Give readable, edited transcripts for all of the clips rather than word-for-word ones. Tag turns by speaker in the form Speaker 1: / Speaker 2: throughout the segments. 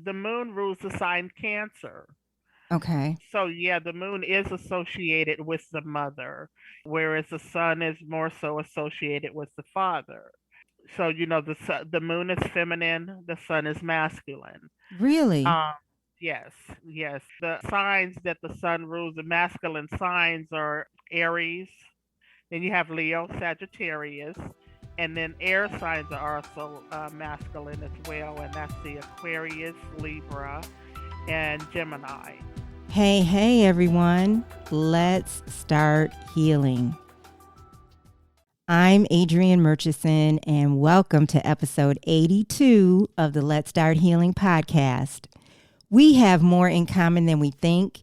Speaker 1: The moon rules the sign Cancer.
Speaker 2: Okay.
Speaker 1: So, yeah, the moon is associated with the mother, whereas the sun is more so associated with the father. So, the moon is feminine, the sun is masculine.
Speaker 2: Really?
Speaker 1: Um, yes, yes. The signs that the sun rules, the masculine signs are Aries, then you have Leo, Sagittarius, and then air signs are also masculine as well, and that's the Aquarius, Libra, and Gemini.
Speaker 2: Hey, hey, everyone. Let's start healing. I'm Adrienne Murchison, and welcome to episode 82 of the Let's Start Healing podcast. We have more in common than we think,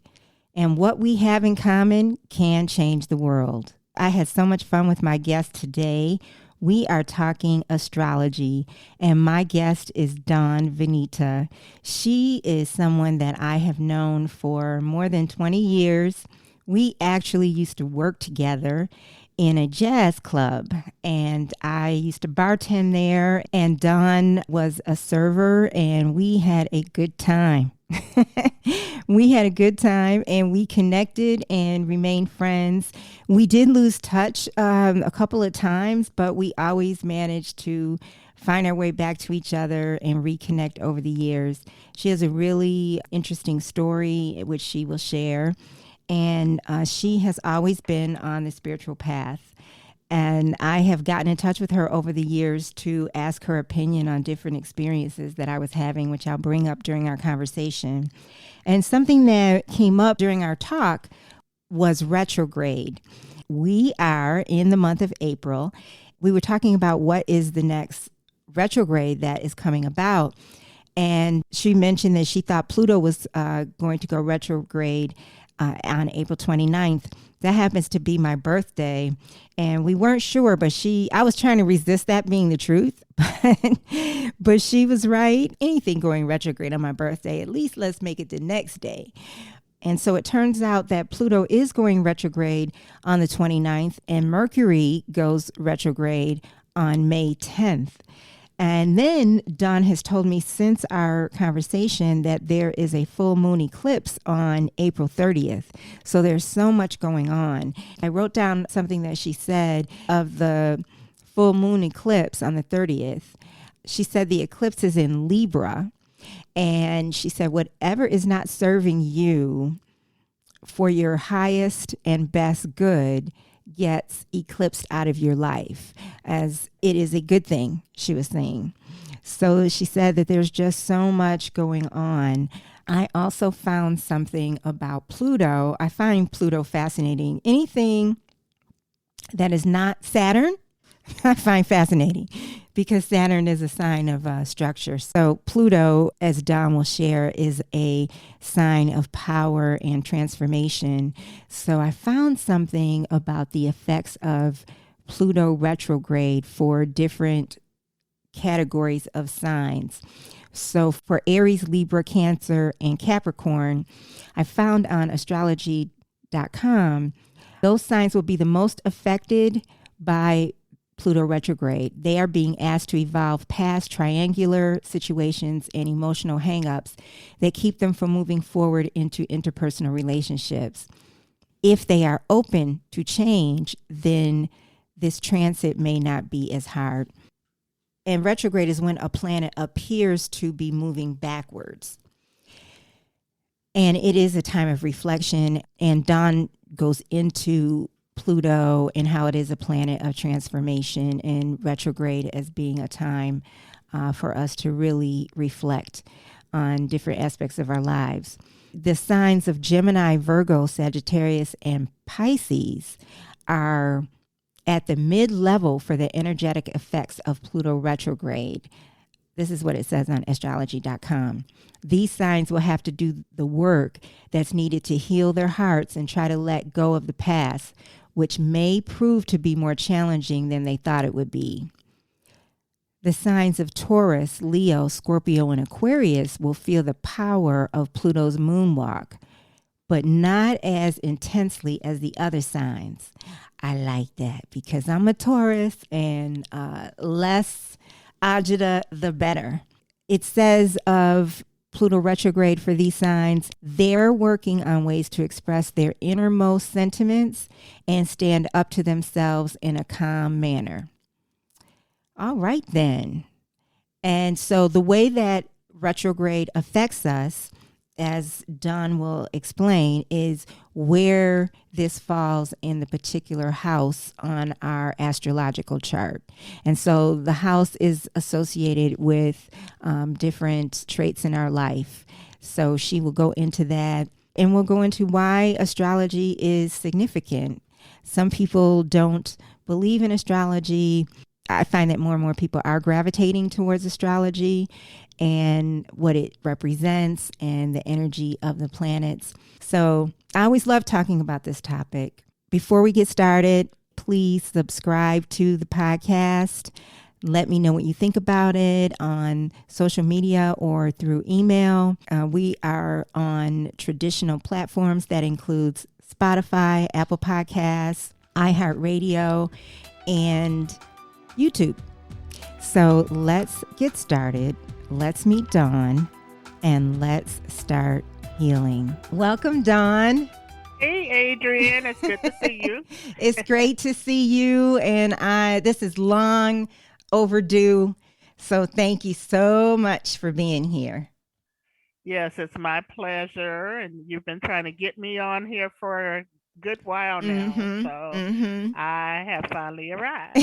Speaker 2: and what we have in common can change the world. I had so much fun with my guest today. We are talking astrology, and my guest is Dawn Vanita. She is someone that I have known for more than 20 years. We actually used to work together in a jazz club, and I used to bartend there, and Dawn was a server, and we had a good time. We had a good time and we connected and remained friends. We did lose touch a couple of times, but we always managed to find our way back to each other and reconnect over the years. She has a really interesting story, which she will share. And she has always been on the spiritual path. And I have gotten in touch with her over the years to ask her opinion on different experiences that I was having, which I'll bring up during our conversation. And something that came up during our talk was retrograde. We are in the month of April. We were talking about what is the next retrograde that is coming about. And she mentioned that she thought Pluto was going to go retrograde on April 29th. That happens to be my birthday. And we weren't sure, but I was trying to resist that being the truth. But she was right. Anything going retrograde on my birthday, at least let's make it the next day. And so it turns out that Pluto is going retrograde on the 29th, and Mercury goes retrograde on May 10th. And then Dawn has told me since our conversation that there is a full moon eclipse on April 30th. So there's so much going on. I wrote down something that she said of the full moon eclipse on the 30th. She said the eclipse is in Libra. And she said, whatever is not serving you for your highest and best good gets eclipsed out of your life, as it is a good thing, she was saying. So she said that there's just so much going on. I also found something about Pluto. I find Pluto fascinating. Anything that is not Saturn, I find fascinating because Saturn is a sign of structure. So Pluto, as Dawn will share, is a sign of power and transformation. So I found something about the effects of Pluto retrograde for different categories of signs. So for Aries, Libra, Cancer, and Capricorn, I found on astrology.com, those signs will be the most affected by Pluto retrograde. They are being asked to evolve past triangular situations and emotional hangups that keep them from moving forward into interpersonal relationships. If they are open to change, then this transit may not be as hard. And retrograde is when a planet appears to be moving backwards. And it is a time of reflection. And Dawn goes into Pluto and how it is a planet of transformation, and retrograde as being a time for us to really reflect on different aspects of our lives. The signs of Gemini, Virgo, Sagittarius, and Pisces are at the mid-level for the energetic effects of Pluto retrograde. This is what it says on astrology.com. These signs will have to do the work that's needed to heal their hearts and try to let go of the past, which may prove to be more challenging than they thought it would be. The signs of Taurus, Leo, Scorpio, and Aquarius will feel the power of Pluto's moonwalk, but not as intensely as the other signs. I like that because I'm a Taurus, and less agita, the better. It says of Pluto retrograde for these signs, they're working on ways to express their innermost sentiments and stand up to themselves in a calm manner. All right, then. And so the way that retrograde affects us, as Dawn will explain, is where this falls in the particular house on our astrological chart. And so the house is associated with different traits in our life. So she will go into that, and we'll go into why astrology is significant. Some people don't believe in astrology. I find that more and more people are gravitating towards astrology and what it represents and the energy of the planets. So I always love talking about this topic. Before we get started, please subscribe to the podcast. Let me know what you think about it on social media or through email. We are on traditional platforms that includes Spotify, Apple Podcasts, iHeartRadio, and YouTube. So let's get started. Let's meet Dawn and let's start healing. Welcome, Dawn.
Speaker 1: Hey, Adrian, it's good to see you.
Speaker 2: It's great to see you. And this is long overdue. So thank you so much for being here.
Speaker 1: Yes, it's my pleasure. And you've been trying to get me on here for a good while now. So I have finally arrived.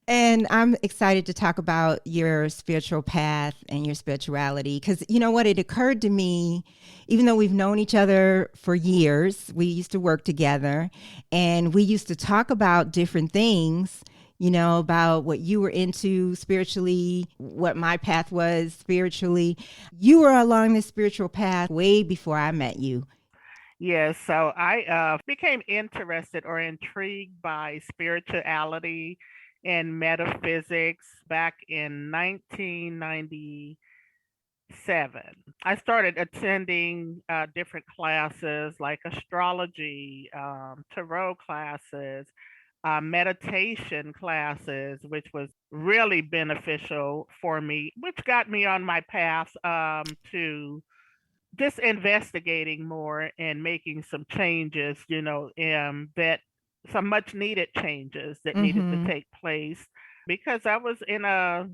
Speaker 2: And I'm excited to talk about your spiritual path and your spirituality because you know what? It occurred to me, even though we've known each other for years, we used to work together and we used to talk about different things, you know, about what you were into spiritually, what my path was spiritually. You were along this spiritual path way before I met you.
Speaker 1: Yes, so I became interested or intrigued by spirituality and metaphysics back in 1997. I started attending different classes like astrology, tarot classes, meditation classes, which was really beneficial for me, which got me on my path to just investigating more and making some changes, that some much needed changes that needed to take place because I was in a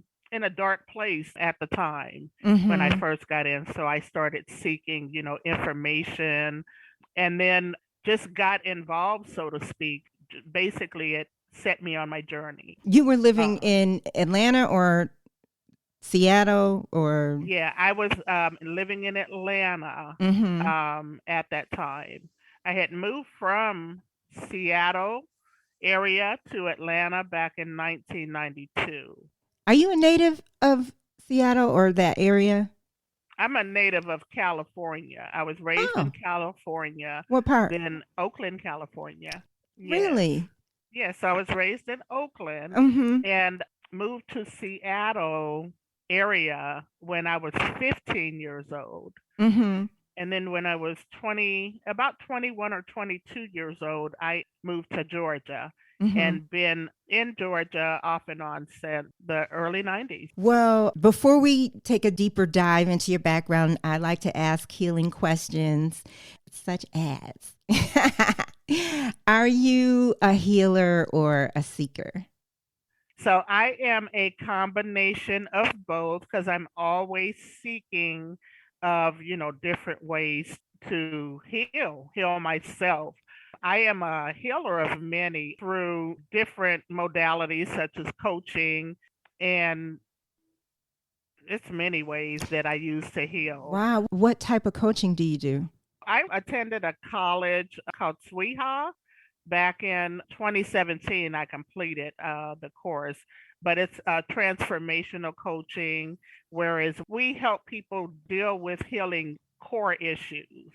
Speaker 1: dark place at the time when I first got in. So I started seeking, information and then just got involved, so to speak. Basically, it set me on my journey.
Speaker 2: You were living in Atlanta or Seattle or?
Speaker 1: Yeah, I was living in Atlanta at that time. I had moved from Seattle area to Atlanta back in 1992.
Speaker 2: Are you a native of Seattle or that area?
Speaker 1: I'm a native of California. I was raised in
Speaker 2: Oh,
Speaker 1: California,
Speaker 2: what part?
Speaker 1: then Oakland, California. Yes.
Speaker 2: Really?
Speaker 1: Yes, I was raised in Oakland
Speaker 2: Mm-hmm.
Speaker 1: and moved to Seattle area when I was 15 years old.
Speaker 2: Mm-hmm.
Speaker 1: And then when I was about 21 or 22 years old, I moved to Georgia
Speaker 2: Mm-hmm.
Speaker 1: and been in Georgia off and on since the early 90s.
Speaker 2: Well, before we take a deeper dive into your background, I like to ask healing questions such as are you a healer or a seeker?
Speaker 1: So I am a combination of both because I'm always seeking of, different ways to heal myself. I am a healer of many through different modalities such as coaching, and it's many ways that I use to heal.
Speaker 2: Wow. What type of coaching do you do?
Speaker 1: I attended a college called SWIHA back in 2017. I completed the course, but it's transformational coaching, whereas we help people deal with healing core issues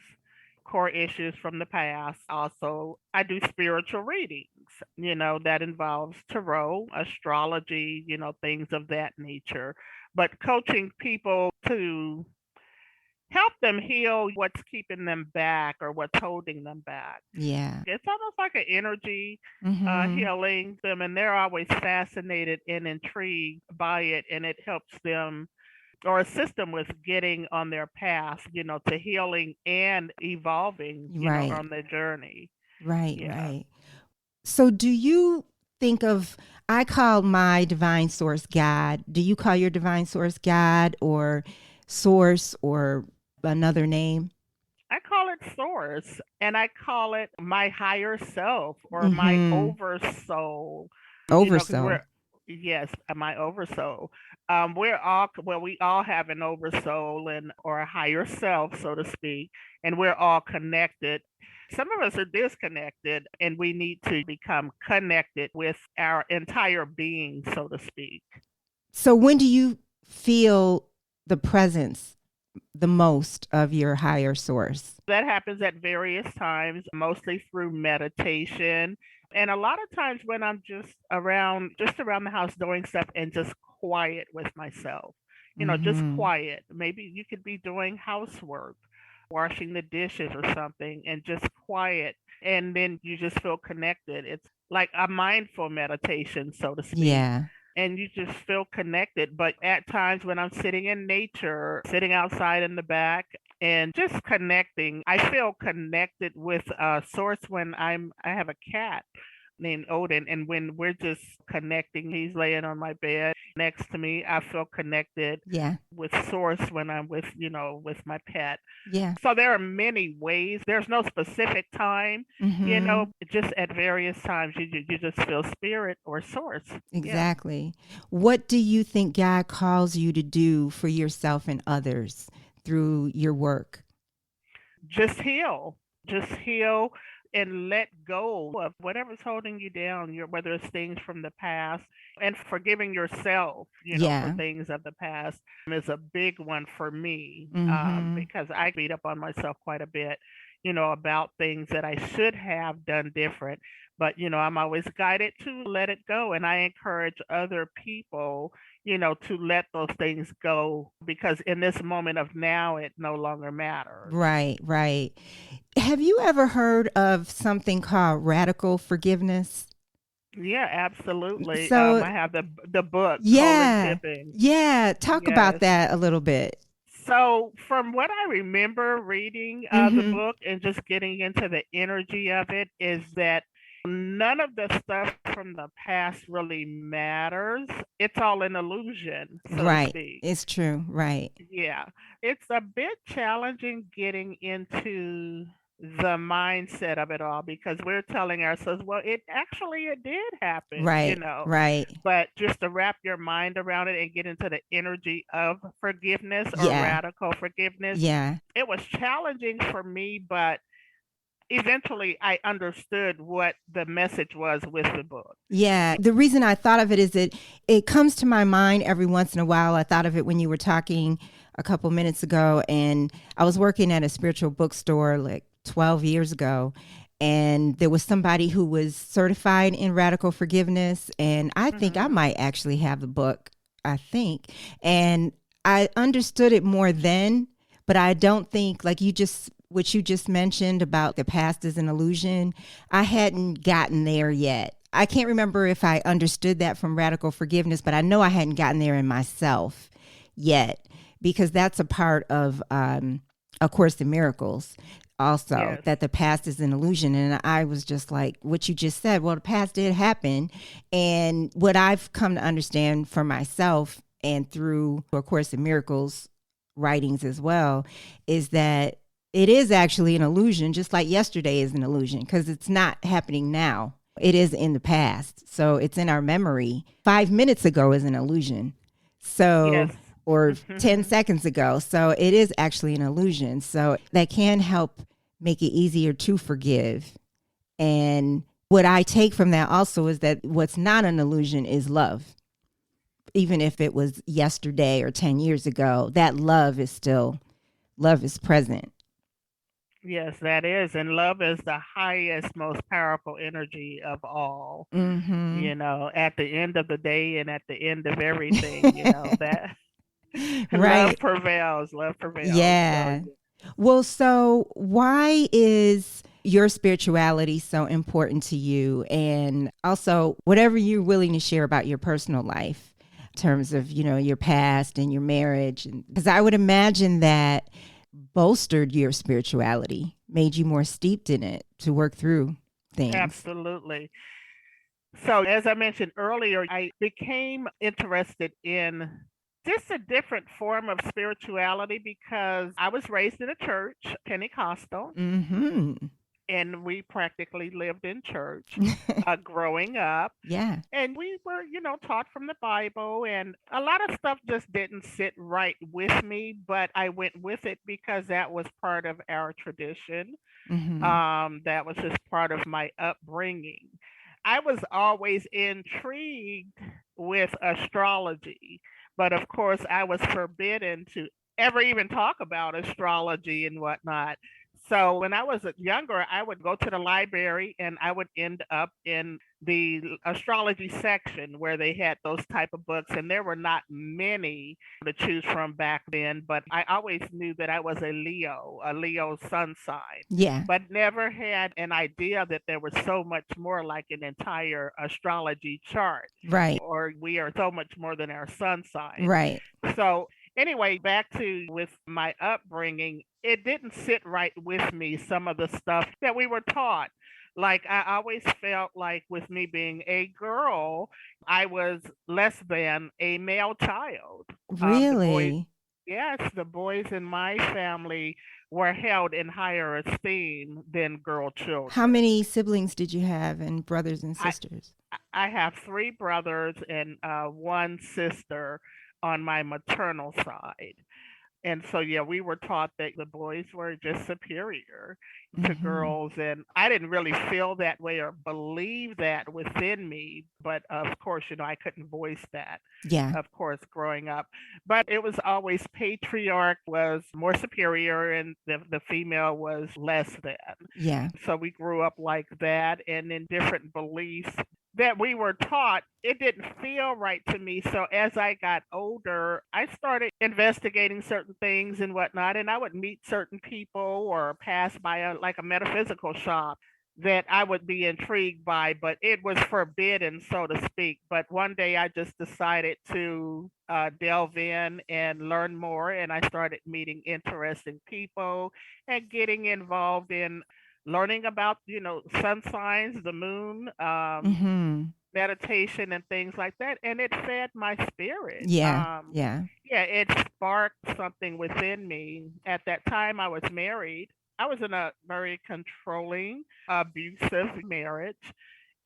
Speaker 1: from the past. Also, I do spiritual readings, that involves tarot, astrology, things of that nature. But coaching people to help them heal what's keeping them back or what's holding them back.
Speaker 2: Yeah.
Speaker 1: It's almost like an energy
Speaker 2: Mm-hmm.
Speaker 1: healing them, and they're always fascinated and intrigued by it, and it helps them or assist them with getting on their path, to healing and evolving,
Speaker 2: Right,
Speaker 1: on their journey.
Speaker 2: right,
Speaker 1: Yeah.
Speaker 2: right. So do you think of, I call my divine source God. Do you call your divine source God or source or another name?
Speaker 1: I call it source, and I call it my higher self or my
Speaker 2: Mm-hmm.
Speaker 1: oversoul, because
Speaker 2: Oversoul.
Speaker 1: yes, my oversoul. We all have an oversoul and or a higher self, so to speak, and we're all connected. Some of us are disconnected, and we need to become connected with our entire being, so to speak.
Speaker 2: So when do you feel the presence the most of your higher source?
Speaker 1: That happens at various times, mostly through meditation. And a lot of times when I'm just around the house doing stuff and just quiet with myself, just
Speaker 2: Mm-hmm.
Speaker 1: quiet. Maybe you could be doing housework, washing the dishes or something, and just quiet. And then you just feel connected. It's like a mindful meditation, so to speak,
Speaker 2: Yeah.
Speaker 1: and you just feel connected. But at times when I'm sitting in nature, sitting outside in the back and just connecting, I feel connected with source when I have a cat named Odin, and when we're just connecting, he's laying on my bed next to me. I feel connected
Speaker 2: Yeah.
Speaker 1: with source when I'm with my pet.
Speaker 2: Yeah.
Speaker 1: So there are many ways. There's no specific time,
Speaker 2: Mm-hmm.
Speaker 1: just at various times you just feel spirit or source. Yeah.
Speaker 2: Exactly. What do you think God calls you to do for yourself and others through your work?
Speaker 1: Just heal. Just heal and let go of whatever's holding you down, whether it's things from the past, and forgiving yourself, for
Speaker 2: Yeah.
Speaker 1: things of the past is a big one for me,
Speaker 2: Mm-hmm.
Speaker 1: because I beat up on myself quite a bit, about things that I should have done different. But, I'm always guided to let it go. And I encourage other people, to let those things go because in this moment of now, it no longer matters.
Speaker 2: Right, right. Have you ever heard of something called radical forgiveness?
Speaker 1: Yeah, absolutely.
Speaker 2: So,
Speaker 1: I have the book Colon
Speaker 2: yeah,
Speaker 1: Tipping.
Speaker 2: yeah. Talk about
Speaker 1: Yes.
Speaker 2: that a little bit.
Speaker 1: So, from what I remember reading the
Speaker 2: Mm-hmm.
Speaker 1: book and just getting into the energy of it, is that none of the stuff from the past really matters. It's all an illusion, so to
Speaker 2: Right.
Speaker 1: speak.
Speaker 2: It's true. Right.
Speaker 1: Yeah, it's a bit challenging getting into the mindset of it all because we're telling ourselves, well, it did happen,
Speaker 2: Right. Right.
Speaker 1: but just to wrap your mind around it and get into the energy of forgiveness or
Speaker 2: Yeah.
Speaker 1: radical forgiveness,
Speaker 2: Yeah.
Speaker 1: it was challenging for me, but eventually I understood what the message was with the book.
Speaker 2: Yeah. The reason I thought of it is that it comes to my mind every once in a while. I thought of it when you were talking a couple minutes ago, and I was working at a spiritual bookstore like 12 years ago. And there was somebody who was certified in radical forgiveness. And I think I
Speaker 1: Hmm.
Speaker 2: might actually have the book, I think. And I understood it more then, but I don't think, like what you just mentioned about the past is an illusion, I hadn't gotten there yet. I can't remember if I understood that from radical forgiveness, but I know I hadn't gotten there in myself yet because that's a part of A Course in Miracles also,
Speaker 1: Yes.
Speaker 2: that the past is an illusion. And I was just like, what you just said, well, the past did happen. And what I've come to understand for myself and through A Course in Miracles writings as well is that it is actually an illusion, just like yesterday is an illusion, because it's not happening now. It is in the past. So it's in our memory. 5 minutes ago is an illusion.
Speaker 1: Yes.
Speaker 2: So, or 10
Speaker 1: Hmm.
Speaker 2: seconds ago. So it is actually an illusion. So that can help make it easier to forgive. And what I take from that also is that what's not an illusion is love. Even if it was yesterday or 10 years ago, that love is present.
Speaker 1: Yes, that is. And love is the highest, most powerful energy of all.
Speaker 2: Mm-hmm.
Speaker 1: At the end of the day and at the end of everything, that love
Speaker 2: Right.
Speaker 1: prevails. Love prevails. So,
Speaker 2: Yeah. Well, so why is your spirituality so important to you? And also, whatever you're willing to share about your personal life, in terms of, your past and your marriage? Because I would imagine that bolstered your spirituality, made you more steeped in it to work through things.
Speaker 1: Absolutely. So, as I mentioned earlier, I became interested in just a different form of spirituality because I was raised in a church, Pentecostal,
Speaker 2: Mm-hmm.
Speaker 1: and we practically lived in church growing up.
Speaker 2: Yeah.
Speaker 1: And we were, taught from the Bible, and a lot of stuff just didn't sit right with me, but I went with it because that was part of our tradition.
Speaker 2: Mm-hmm.
Speaker 1: That was just part of my upbringing. I was always intrigued with astrology, but of course, I was forbidden to ever even talk about astrology and whatnot. So when I was younger, I would go to the library and I would end up in the astrology section where they had those type of books, and there were not many to choose from back then, but I always knew that I was a Leo sun sign,
Speaker 2: Yeah.
Speaker 1: but never had an idea that there was so much more, like an entire astrology chart,
Speaker 2: Right.
Speaker 1: or we are so much more than our sun sign.
Speaker 2: Right.
Speaker 1: So anyway, back to with my upbringing, it didn't sit right with me, some of the stuff that we were taught. Like, I always felt like with me being a girl, I was less than a male child. The boys,
Speaker 2: Really?
Speaker 1: yes, the boys in my family were held in higher esteem than girl
Speaker 2: How
Speaker 1: children.
Speaker 2: many siblings did you have, and brothers and
Speaker 1: I
Speaker 2: sisters?
Speaker 1: I have three brothers and one sister on my maternal side. And so, yeah, we were taught that the boys were just superior to
Speaker 2: Mm-hmm.
Speaker 1: girls. And I didn't really feel that way or believe that within me. But of course, I couldn't voice that,
Speaker 2: Yeah.
Speaker 1: of course, growing up. But it was always patriarch was more superior and the female was less than.
Speaker 2: Yeah.
Speaker 1: So we grew up like that, and in different beliefs that we were taught, it didn't feel right to me. So as I got older, I started investigating certain things and whatnot, and I would meet certain people or pass by like a metaphysical shop that I would be intrigued by, but it was forbidden, so to speak. But one day I just decided to delve in and learn more, and I started meeting interesting people and getting involved in learning about, sun signs, the moon,
Speaker 2: Mm-hmm.
Speaker 1: meditation and things like that, and it fed my spirit.
Speaker 2: Yeah. Yeah.
Speaker 1: Yeah, it sparked something within me. At that time, I was married. I was in a very controlling, abusive marriage,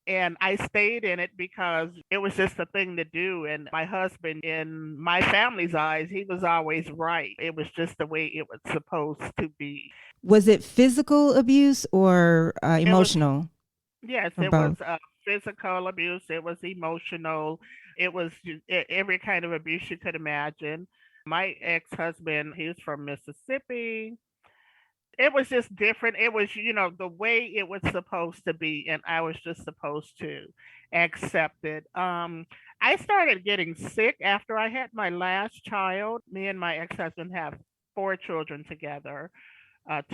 Speaker 1: and I stayed in it because it was just a thing to do. And my husband, in my family's eyes, he was always right. It was just the way it was supposed to be.
Speaker 2: Was it physical abuse or
Speaker 1: It was
Speaker 2: emotional,
Speaker 1: Yes,
Speaker 2: or
Speaker 1: it was
Speaker 2: both?
Speaker 1: physical abuse. It was emotional. It was every kind of abuse you could imagine. My ex-husband, he was from Mississippi. It was just different. It was, the way it was supposed to be, and I was just supposed to accept it. I started getting sick after I had my last child. Me and my ex-husband have four children together,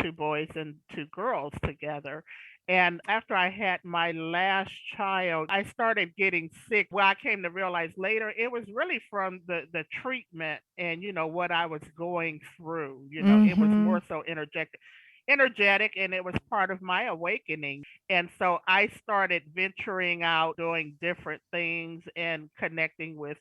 Speaker 1: two boys and two girls together. And after I had my last child, I started getting sick. Well, I came to realize later it was really from the treatment and, what I was going through. It was
Speaker 2: Mm-hmm.
Speaker 1: more so energetic, and it was part of my awakening. And so I started venturing out, doing different things and connecting with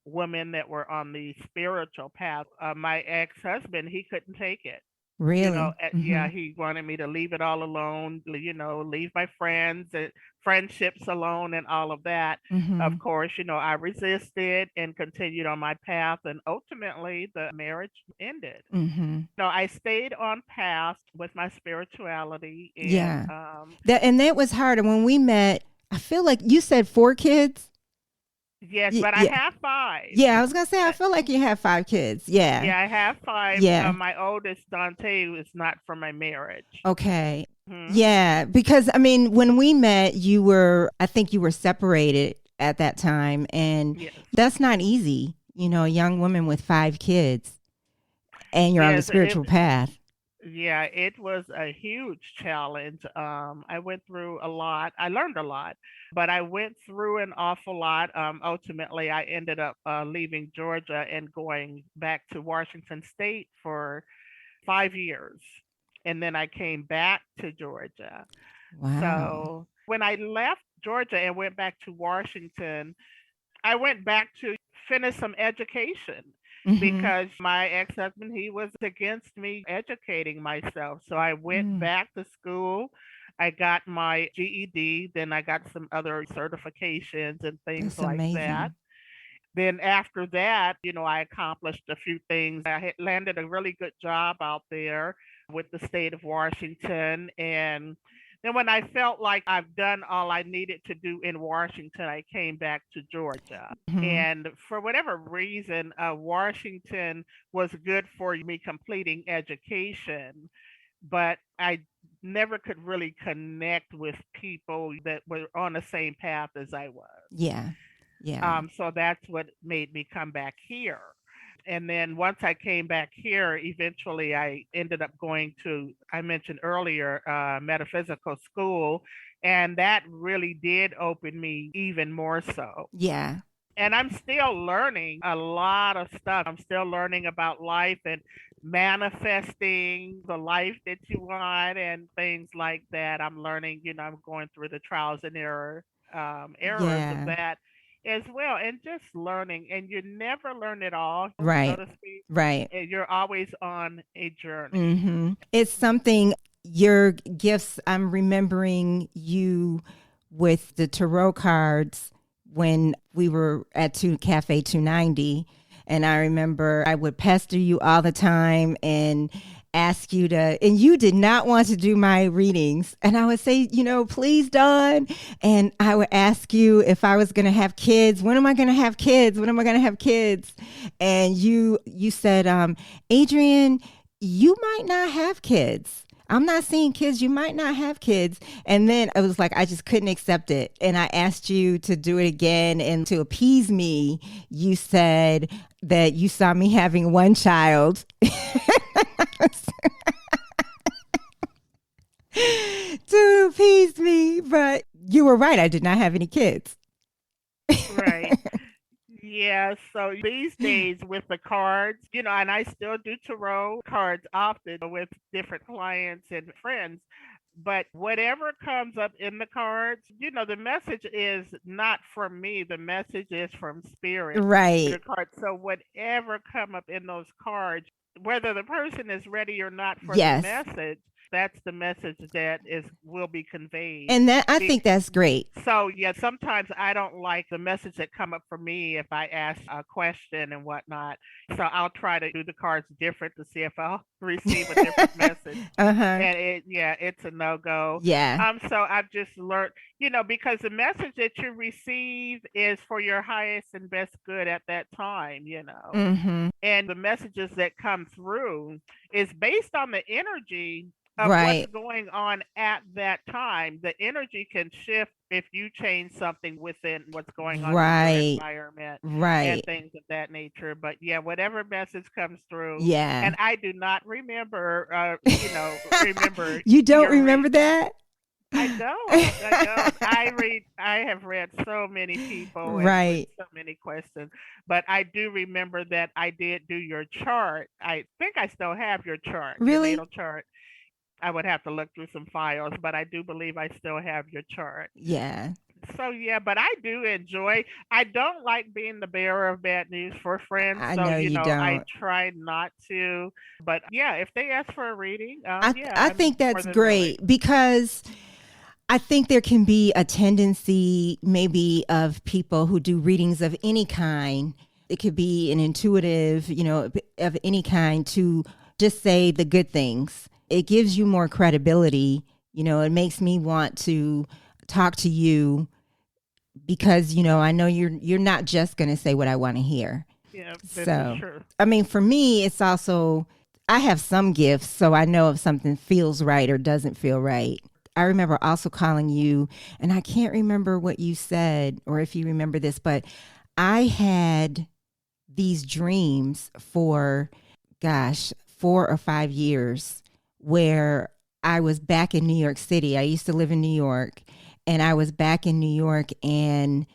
Speaker 1: women that were on the spiritual path. My ex-husband, he couldn't take it.
Speaker 2: Really? Mm-hmm.
Speaker 1: Yeah, he wanted me to leave it all alone, leave my friends and friendships alone and all of that.
Speaker 2: Mm-hmm.
Speaker 1: Of course, I resisted and continued on my path, and ultimately the marriage ended.
Speaker 2: Mm-hmm.
Speaker 1: No, I stayed on path with my spirituality, and
Speaker 2: Yeah. That was hard. And when we met, I feel like you said 4 kids.
Speaker 1: yes, but I
Speaker 2: Yeah.
Speaker 1: have five.
Speaker 2: Yeah, I was gonna say I
Speaker 1: Uh,
Speaker 2: feel like you have 5 kids. Yeah.
Speaker 1: Yeah, I have five.
Speaker 2: Yeah.
Speaker 1: My oldest, Dante, is not from my marriage.
Speaker 2: Okay.
Speaker 1: Hmm.
Speaker 2: Yeah, because I mean, when we met, I think you were separated at that time, and
Speaker 1: Yes.
Speaker 2: that's not easy. A young woman with 5 kids, and you're on the
Speaker 1: Yes,
Speaker 2: spiritual path.
Speaker 1: Yeah, it was a huge challenge. I went through a lot. I learned a lot, but I went through an awful lot. Ultimately, I ended up leaving Georgia and going back to Washington State for 5 years. And then I came back to Georgia.
Speaker 2: Wow.
Speaker 1: So when I left Georgia and went back to Washington, I went back to finish some education
Speaker 2: Mm-hmm.
Speaker 1: because my ex-husband, he was against me educating myself. So I went
Speaker 2: Mm,
Speaker 1: back to school. I got my GED, then I got some other certifications and things
Speaker 2: that's
Speaker 1: like that.
Speaker 2: amazing.
Speaker 1: Then after that, I accomplished a few things. I had landed a really good job out there with the state of Washington. And then when I felt like I've done all I needed to do in Washington, I came back to Georgia.
Speaker 2: Hmm.
Speaker 1: And for whatever reason, Washington was good for me completing education, but I never could really connect with people that were on the same path as I was.
Speaker 2: Yeah. Yeah.
Speaker 1: So that's what made me come back here. And then once I came back here, eventually I ended up going to, I mentioned earlier, metaphysical school. And that really did open me even more so.
Speaker 2: Yeah.
Speaker 1: And I'm still learning a lot of stuff. I'm still learning about life and manifesting the life that you want and things like that. I'm learning, I'm going through the trials and errors of
Speaker 2: Yeah.
Speaker 1: that as well, and just learning. And you never learn it all, so
Speaker 2: Right.
Speaker 1: to speak.
Speaker 2: Right.
Speaker 1: And you're always on a journey.
Speaker 2: Mm-hmm. It's something, your gifts, I'm remembering you with the tarot cards when we were at Cafe 290. And I remember I would pester you all the time and ask you to, and you did not want to do my readings. And I would say, please, Dawn. And I would ask you if I was going to have kids. When am I going to have kids? When am I going to have kids? And you said, Adrian, you might not have kids. I'm not seeing kids. You might not have kids. And then it was like, I just couldn't accept it. And I asked you to do it again. And to appease me, you said that you saw me having one child to appease me. But you were right. I did not have any kids.
Speaker 1: Right. Yeah, so these days with the cards, and I still do tarot cards often with different clients and friends. But whatever comes up in the cards, the message is not from me. The message is from spirit through
Speaker 2: Right.
Speaker 1: the cards. So whatever come up in those cards, whether the person is ready or not for the
Speaker 2: Yes.
Speaker 1: message, that's the message that is will be conveyed.
Speaker 2: And that, I think that's great.
Speaker 1: So yeah, sometimes I don't like the message that come up for me if I ask a question and whatnot. So I'll try to do the cards different to see if I'll receive a different message.
Speaker 2: Uh-huh.
Speaker 1: And it's a no go.
Speaker 2: Yeah.
Speaker 1: So I've just learned, because the message that you receive is for your highest and best good at that time.
Speaker 2: Mm-hmm.
Speaker 1: And the messages that come through is based on the energy of what's
Speaker 2: Right.
Speaker 1: going on at that time. The energy can shift if you change something within what's going on in your
Speaker 2: Right.
Speaker 1: environment and
Speaker 2: Right.
Speaker 1: things of that nature. But yeah, whatever message comes through,
Speaker 2: Yeah.
Speaker 1: and I do not remember, remember
Speaker 2: You don't
Speaker 1: your
Speaker 2: remember that?
Speaker 1: I don't. I don't. I have read so many people and with
Speaker 2: Right.
Speaker 1: so many questions, but I do remember that I did do your chart. I think I still have your chart, your
Speaker 2: Really?
Speaker 1: natal chart. I would have to look through some files, but I do believe I still have your chart.
Speaker 2: Yeah.
Speaker 1: So yeah, but I do enjoy. I don't like being the bearer of bad news for friends,
Speaker 2: I
Speaker 1: so
Speaker 2: know you
Speaker 1: I
Speaker 2: don't.
Speaker 1: try not to. But yeah, if they ask for a reading, yeah,
Speaker 2: I
Speaker 1: I'm
Speaker 2: think
Speaker 1: more
Speaker 2: that's
Speaker 1: than willing.
Speaker 2: great because I think there can be a tendency maybe of people who do readings of any kind. It could be an intuitive, of any kind, to just say the good things. It gives you more credibility. It makes me want to talk to you because, I know you're not just going to say what I want to hear.
Speaker 1: Yeah, this is
Speaker 2: So,
Speaker 1: true.
Speaker 2: I mean, for me, it's also, I have some gifts, so I know if something feels right or doesn't feel right. I remember also calling you, and I can't remember what you said or if you remember this, but I had these dreams for, gosh, 4 or 5 years where I was back in New York City. I used to live in New York, and I was back in New York, and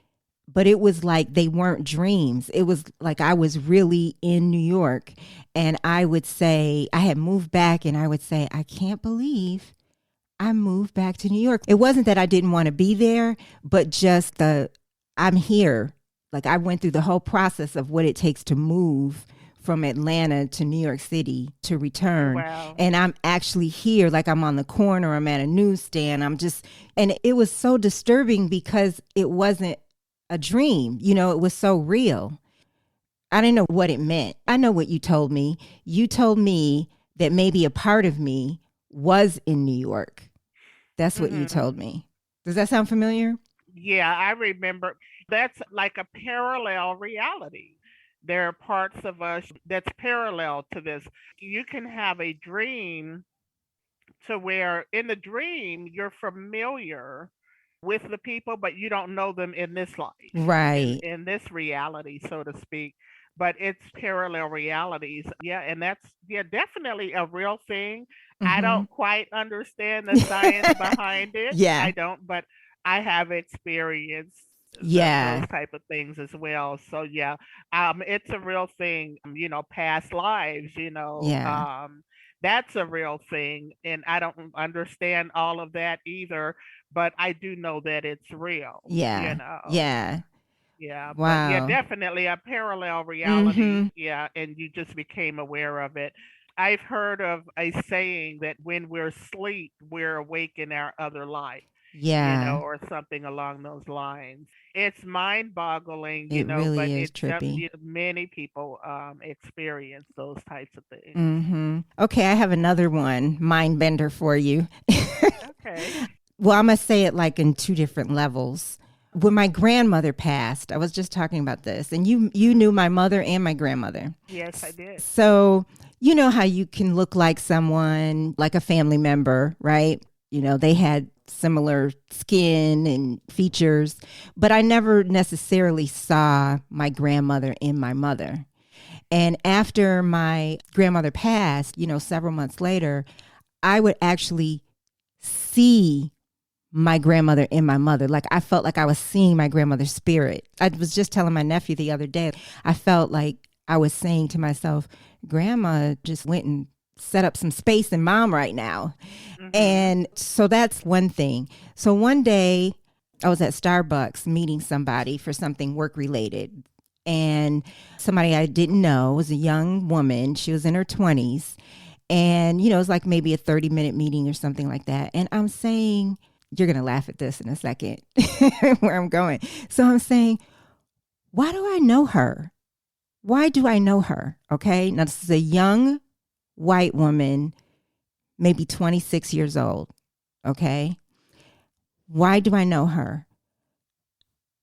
Speaker 2: but it was like they weren't dreams. It was like I was really in New York, and I would say I had moved back, and I would say I can't believe I moved back to New York. It wasn't that I didn't want to be there, but just I'm here. Like I went through the whole process of what it takes to move from Atlanta to New York City to return.
Speaker 1: Wow.
Speaker 2: And I'm actually here, like I'm on the corner, I'm at a newsstand. And it was so disturbing because it wasn't a dream. It was so real. I didn't know what it meant. I know what you told me. You told me that maybe a part of me was in New York. That's what you
Speaker 1: Hmm.
Speaker 2: told me. Does that sound familiar?
Speaker 1: Yeah, I remember. That's like a parallel reality. There are parts of us that's parallel to this. You can have a dream to where in the dream you're familiar with the people, but you don't know them in this life,
Speaker 2: Right.
Speaker 1: in this reality, so to speak. But it's parallel realities, yeah, and that's yeah definitely a real thing. I
Speaker 2: Mm-hmm.
Speaker 1: don't quite understand the science behind it. I
Speaker 2: Yeah.
Speaker 1: don't, but I have experienced those
Speaker 2: Yeah.
Speaker 1: type of things as well. So yeah, it's a real thing. Past lives.
Speaker 2: Yeah.
Speaker 1: That's a real thing, and I don't understand all of that either, but I do know that it's real,
Speaker 2: Yeah. Yeah.
Speaker 1: yeah, but yeah,
Speaker 2: Wow.
Speaker 1: definitely a parallel reality,
Speaker 2: Mm-hmm.
Speaker 1: yeah, and you just became aware of it. I've heard of a saying that when we're asleep, we're awake in our other life,
Speaker 2: Yeah.
Speaker 1: or something along those lines. It's mind-boggling,
Speaker 2: It
Speaker 1: but
Speaker 2: really is
Speaker 1: it just
Speaker 2: trippy.
Speaker 1: many people experience those types of things.
Speaker 2: Mm-hmm. Okay, I have another one, mind bender for you.
Speaker 1: Okay.
Speaker 2: Well, I'm going to say it like in two different levels. When my grandmother passed, I was just talking about this, and you knew my mother and my grandmother.
Speaker 1: Yes, I did.
Speaker 2: So, you know how you can look like someone, like a family member, right? They had similar skin and features, but I never necessarily saw my grandmother in my mother. And after my grandmother passed, several months later, I would actually see my grandmother in my mother. Like I felt like I was seeing my grandmother's spirit. I was just telling my nephew the other day, I felt like I was saying to myself, Grandma just went and set up some space in mom right now.
Speaker 1: Mhm.
Speaker 2: And so that's one thing. So one day I was at Starbucks meeting somebody for something work related. And somebody I didn't know was a young woman. She was in her 20s. And, it was like maybe a 30-minute meeting or something like that. And I'm saying, you're going to laugh at this in a second, where I'm going. So I'm saying, why do I know her? Why do I know her? Okay. Now, this is a young white woman, maybe 26 years old. Okay. Why do I know her?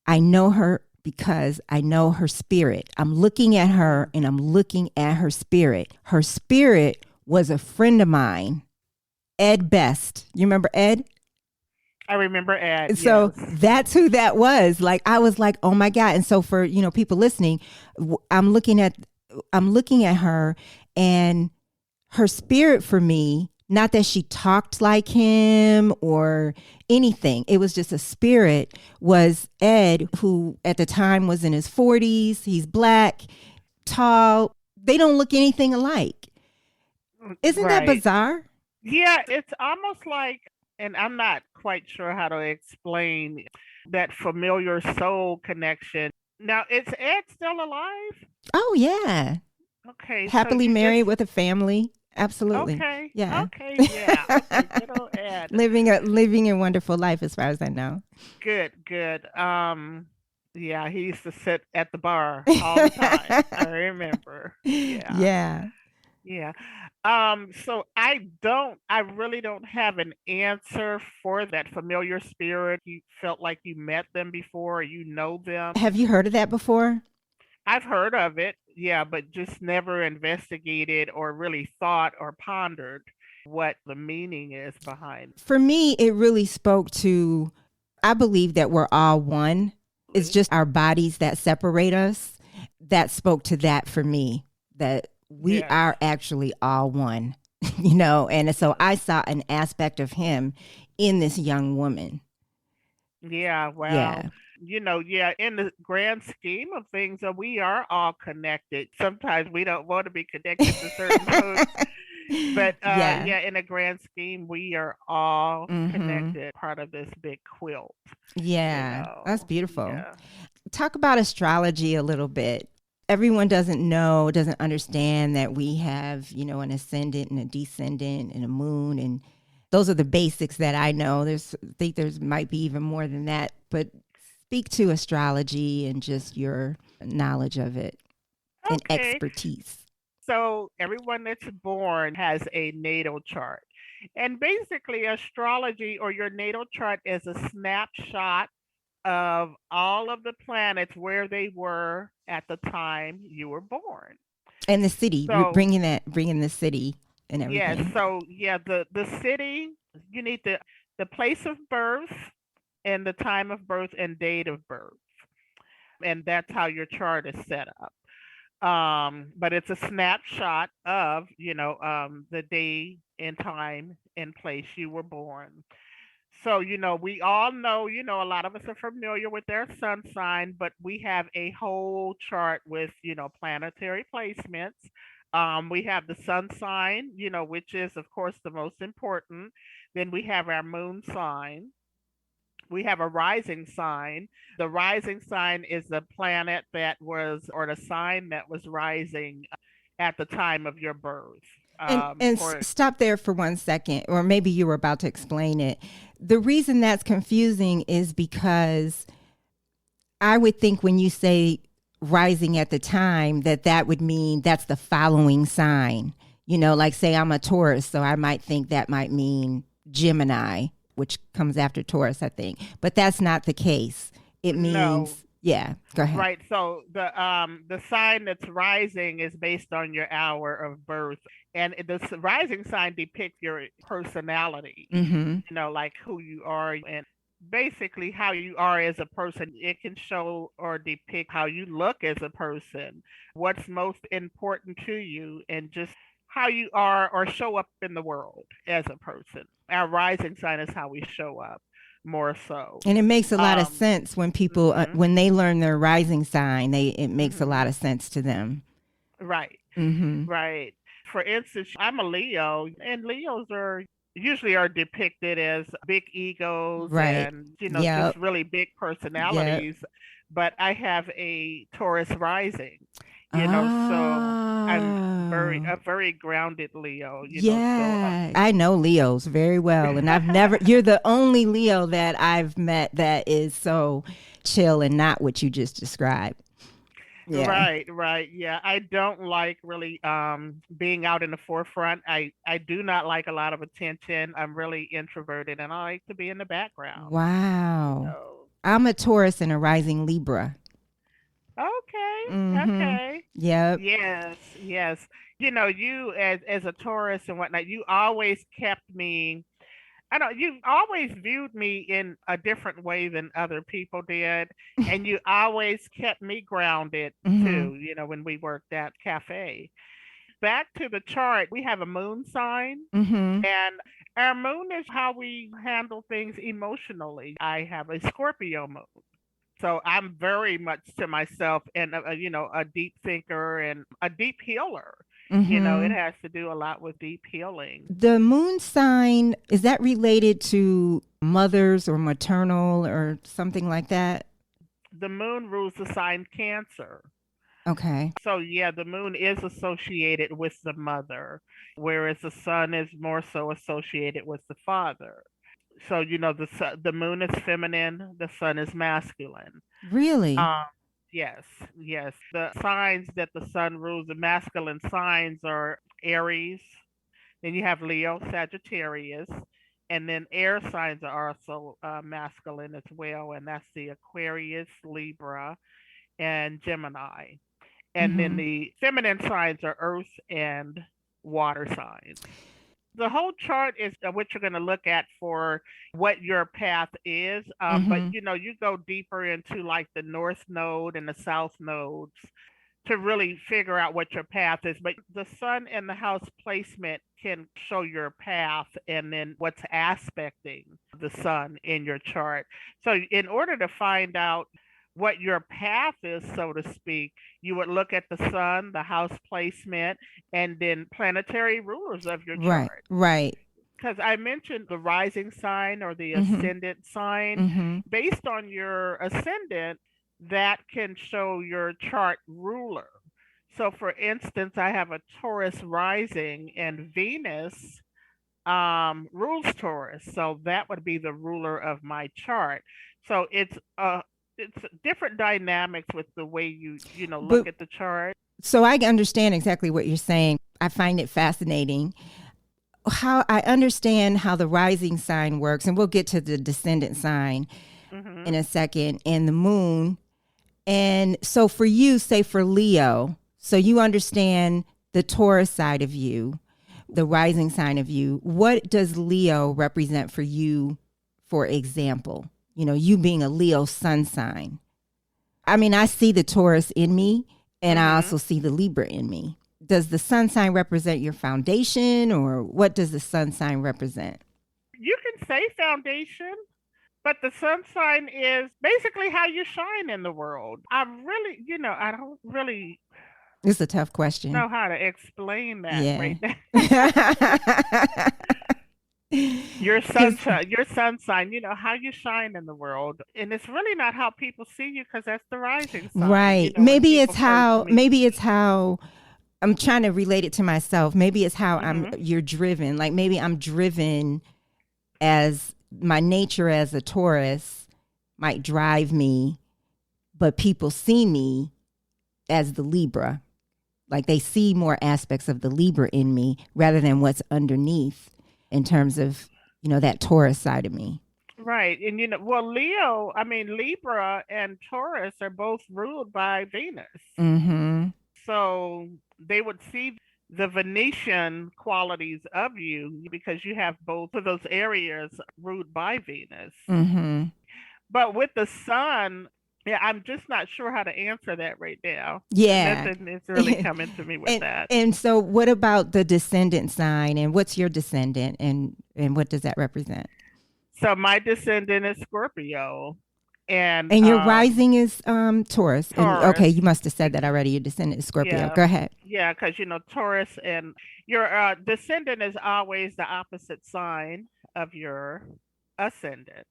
Speaker 2: I know her because I know her spirit. I'm looking at her
Speaker 1: Mhm.
Speaker 2: and I'm looking at her spirit. Her spirit was a friend of mine, Ed Best. You remember Ed?
Speaker 1: I remember Ed.
Speaker 2: So
Speaker 1: Yes.
Speaker 2: that's who that was. Like I was like, oh my God. And so for, people listening, I'm looking at her, and her spirit for me, not that she talked like him or anything. It was just a spirit, was Ed, who at the time was in his 40s. He's black, tall. They don't look anything alike. Isn't that
Speaker 1: Right.
Speaker 2: bizarre?
Speaker 1: Yeah, it's almost like, and I'm not quite sure how to explain that familiar soul connection. Now, is Ed still alive?
Speaker 2: Oh yeah.
Speaker 1: Okay, so
Speaker 2: Happily
Speaker 1: you just
Speaker 2: married with a family. Absolutely.
Speaker 1: okay,
Speaker 2: Yeah.
Speaker 1: okay, yeah, okay, good old Ed.
Speaker 2: living a wonderful life as far as I know.
Speaker 1: Good, good. Yeah, he used to sit at the bar all the time. I remember. Yeah.
Speaker 2: Yeah.
Speaker 1: Yeah. So I really don't have an answer for that familiar spirit. You felt like you met them before, or you know them.
Speaker 2: Have you heard of that before?
Speaker 1: I've heard of it, yeah, but just never investigated or really thought or pondered what the meaning is behind
Speaker 2: For me, it really spoke to, I believe that we're all one. It's
Speaker 1: it.
Speaker 2: just our bodies that separate us. That spoke to that for me, that we
Speaker 1: Yes.
Speaker 2: are actually all one. And so I saw an aspect of him in this young woman.
Speaker 1: Yeah, well,
Speaker 2: Yeah.
Speaker 1: yeah, in the grand scheme of things, we are all connected. Sometimes we don't want to be connected to certain folks, but
Speaker 2: Yeah.
Speaker 1: yeah, in a grand scheme, we are all
Speaker 2: Mhm.
Speaker 1: connected, part of this big quilt,
Speaker 2: Yeah. That's beautiful.
Speaker 1: Yeah.
Speaker 2: Talk about astrology a little bit. Everyone doesn't understand that we have, an ascendant and a descendant and a moon, and those are the basics that I know. I think there's might be even more than that, but speak to astrology and just your knowledge of it and
Speaker 1: Okay.
Speaker 2: expertise.
Speaker 1: So everyone that's born has a natal chart. And basically, astrology or your natal chart is a snapshot of all of the planets where they were at the time you were born.
Speaker 2: And the city,
Speaker 1: So,
Speaker 2: bringing the city and
Speaker 1: yes,
Speaker 2: everything.
Speaker 1: so yeah, the city, you need the place of birth and the time of birth and date of birth. And that's how your chart is set up. But it's a snapshot of the day and time and place you were born. So we all know, a lot of us are familiar with their sun sign, but we have a whole chart with planetary placements. We have the sun sign, which is of course the most important. Then we have our moon sign. We have a rising sign. The rising sign is the planet that was, or the sign that was rising at the time of your birth. For
Speaker 2: Stop there for 1 second, or maybe you were about to explain it. The reason that's confusing is because I would think when you say rising at the time, that would mean that's the following sign. Like say I'm a Taurus, so I might think that might mean Gemini, which comes after Taurus, I think. But that's not the case. It
Speaker 1: no,
Speaker 2: means, yeah, go ahead.
Speaker 1: right. So the sign that's rising is based on your hour of birth, and the rising sign depicts your personality.
Speaker 2: Mm-hmm.
Speaker 1: Like who you are and basically how you are as a person. It can show or depict how you look as a person, what's most important to you, and just how you are or show up in the world as a person. Our rising sign is how we show up more so.
Speaker 2: And it makes a lot of
Speaker 1: Um,
Speaker 2: sense when people
Speaker 1: mhm,
Speaker 2: when they learn their rising sign. It makes a lot
Speaker 1: mhm.
Speaker 2: of sense to them.
Speaker 1: Right,
Speaker 2: Mm-hmm.
Speaker 1: right. For instance, I'm a Leo, and Leos usually are depicted as big egos
Speaker 2: Right.
Speaker 1: and just
Speaker 2: Yep.
Speaker 1: really big
Speaker 2: Yep.
Speaker 1: personalities. But I have a Taurus rising, so I'm
Speaker 2: Oh.
Speaker 1: a very grounded Leo. So
Speaker 2: Yeah. I know Leos very well. And you're the only Leo that I've met that is so chill and not what you just described. Yeah.
Speaker 1: Right, right. Yeah, I don't like really being out in the forefront. I do not like a lot of attention. I'm really introverted and I like to be in the background, you
Speaker 2: Wow.
Speaker 1: know.
Speaker 2: I'm a Taurus and a rising Libra.
Speaker 1: Okay,
Speaker 2: Mm-hmm.
Speaker 1: okay.
Speaker 2: Yep.
Speaker 1: Yes, yes. You as a Taurus and whatnot, you always kept me. I don't. You always viewed me in a different way than other people did, and you always kept me grounded
Speaker 2: Mm-hmm.
Speaker 1: too. When we worked at cafe. Back to the chart, we have a moon sign,
Speaker 2: Mm-hmm.
Speaker 1: and our moon is how we handle things emotionally. I have a Scorpio moon. So I'm very much to myself and a deep thinker and a deep healer. It
Speaker 2: Mm-hmm.
Speaker 1: has to do a lot with deep healing.
Speaker 2: The moon sign, is that related to mothers or maternal or something like that?
Speaker 1: The moon rules the sign Cancer.
Speaker 2: Okay.
Speaker 1: So yeah, the moon is associated with the mother, whereas the sun is more so associated with the father. So the moon is feminine, the sun is masculine.
Speaker 2: Really?
Speaker 1: Um, yes, yes. The signs that the sun rules, the masculine signs are Aries. Then you have Leo, Sagittarius, and then air signs are also masculine as well, and that's the Aquarius, Libra, and Gemini. And then
Speaker 2: Mm-hmm.
Speaker 1: the feminine signs are Earth and water signs. The whole chart is what you're going to look at for what your path is. But
Speaker 2: Mm-hmm.
Speaker 1: you go deeper into like the north node and the south nodes. to really figure out what your path is. But the sun and the house placement can show your path and then what's aspecting the sun in your chart. So, in order to find out what your path is, so to speak, you would look at the sun, the house placement, and then planetary rulers of your
Speaker 2: Right.
Speaker 1: chart.
Speaker 2: Right.
Speaker 1: Because I mentioned the rising sign or the
Speaker 2: Mm-hmm.
Speaker 1: ascendant sign.
Speaker 2: Mm-hmm.
Speaker 1: Based on your ascendant, that can show your chart ruler. So, for instance, I have a Taurus rising, and Venus rules Taurus, so that would be the ruler of my chart. So it's different dynamics with the way you look
Speaker 2: But
Speaker 1: at the chart.
Speaker 2: so I understand exactly what you're saying. I find it fascinating how I understand how the rising sign works, and we'll get to the descendant sign
Speaker 1: Hmm.
Speaker 2: in a second, and the moon. And so for you, say for Leo, so you understand the Taurus side of you, the rising sign of you. What does Leo represent for you, for example? You know, you being a Leo sun sign. I mean, I see the Taurus in me, and I
Speaker 1: Hmm.
Speaker 2: also see the Libra in me. Does the sun sign represent your foundation, or what does the sun sign represent?
Speaker 1: You can say foundation, but the sun sign is basically how you shine in the world. I don't really
Speaker 2: It's a tough question.
Speaker 1: know how to explain that
Speaker 2: Yeah.
Speaker 1: right now.
Speaker 2: Because
Speaker 1: Your sun sign, how you shine in the world. And it's really not how people see you because that's the rising sign,
Speaker 2: right,
Speaker 1: when
Speaker 2: maybe it's
Speaker 1: people first
Speaker 2: how
Speaker 1: meet.
Speaker 2: maybe it's how I'm trying to relate it to myself. Maybe it's how I'm
Speaker 1: Hmm.
Speaker 2: you're driven. Like maybe I'm driven as my nature as a Taurus might drive me, but people see me as the Libra. Like they see more aspects of the Libra in me rather than what's underneath in terms of, that Taurus side of me.
Speaker 1: Right. And, well, Libra and Taurus are both ruled by Venus.
Speaker 2: Mm-hmm.
Speaker 1: So they would see the Venetian qualities of you because you have both of those areas ruled by Venus.
Speaker 2: Mm-hmm.
Speaker 1: But with the sun, yeah, I'm just not sure how to answer that right now.
Speaker 2: Yeah.
Speaker 1: Nothing is really coming to me with
Speaker 2: and
Speaker 1: that.
Speaker 2: and so what about the descendant sign, and what's your descendant, and what does that represent?
Speaker 1: So my descendant is Scorpio and
Speaker 2: And your rising is Taurus. And okay,
Speaker 1: Taurus.
Speaker 2: you must have said that already. Your descendant is Scorpio.
Speaker 1: Yeah,
Speaker 2: Go ahead.
Speaker 1: yeah, because Taurus and your descendant is always the opposite sign of your ascendant.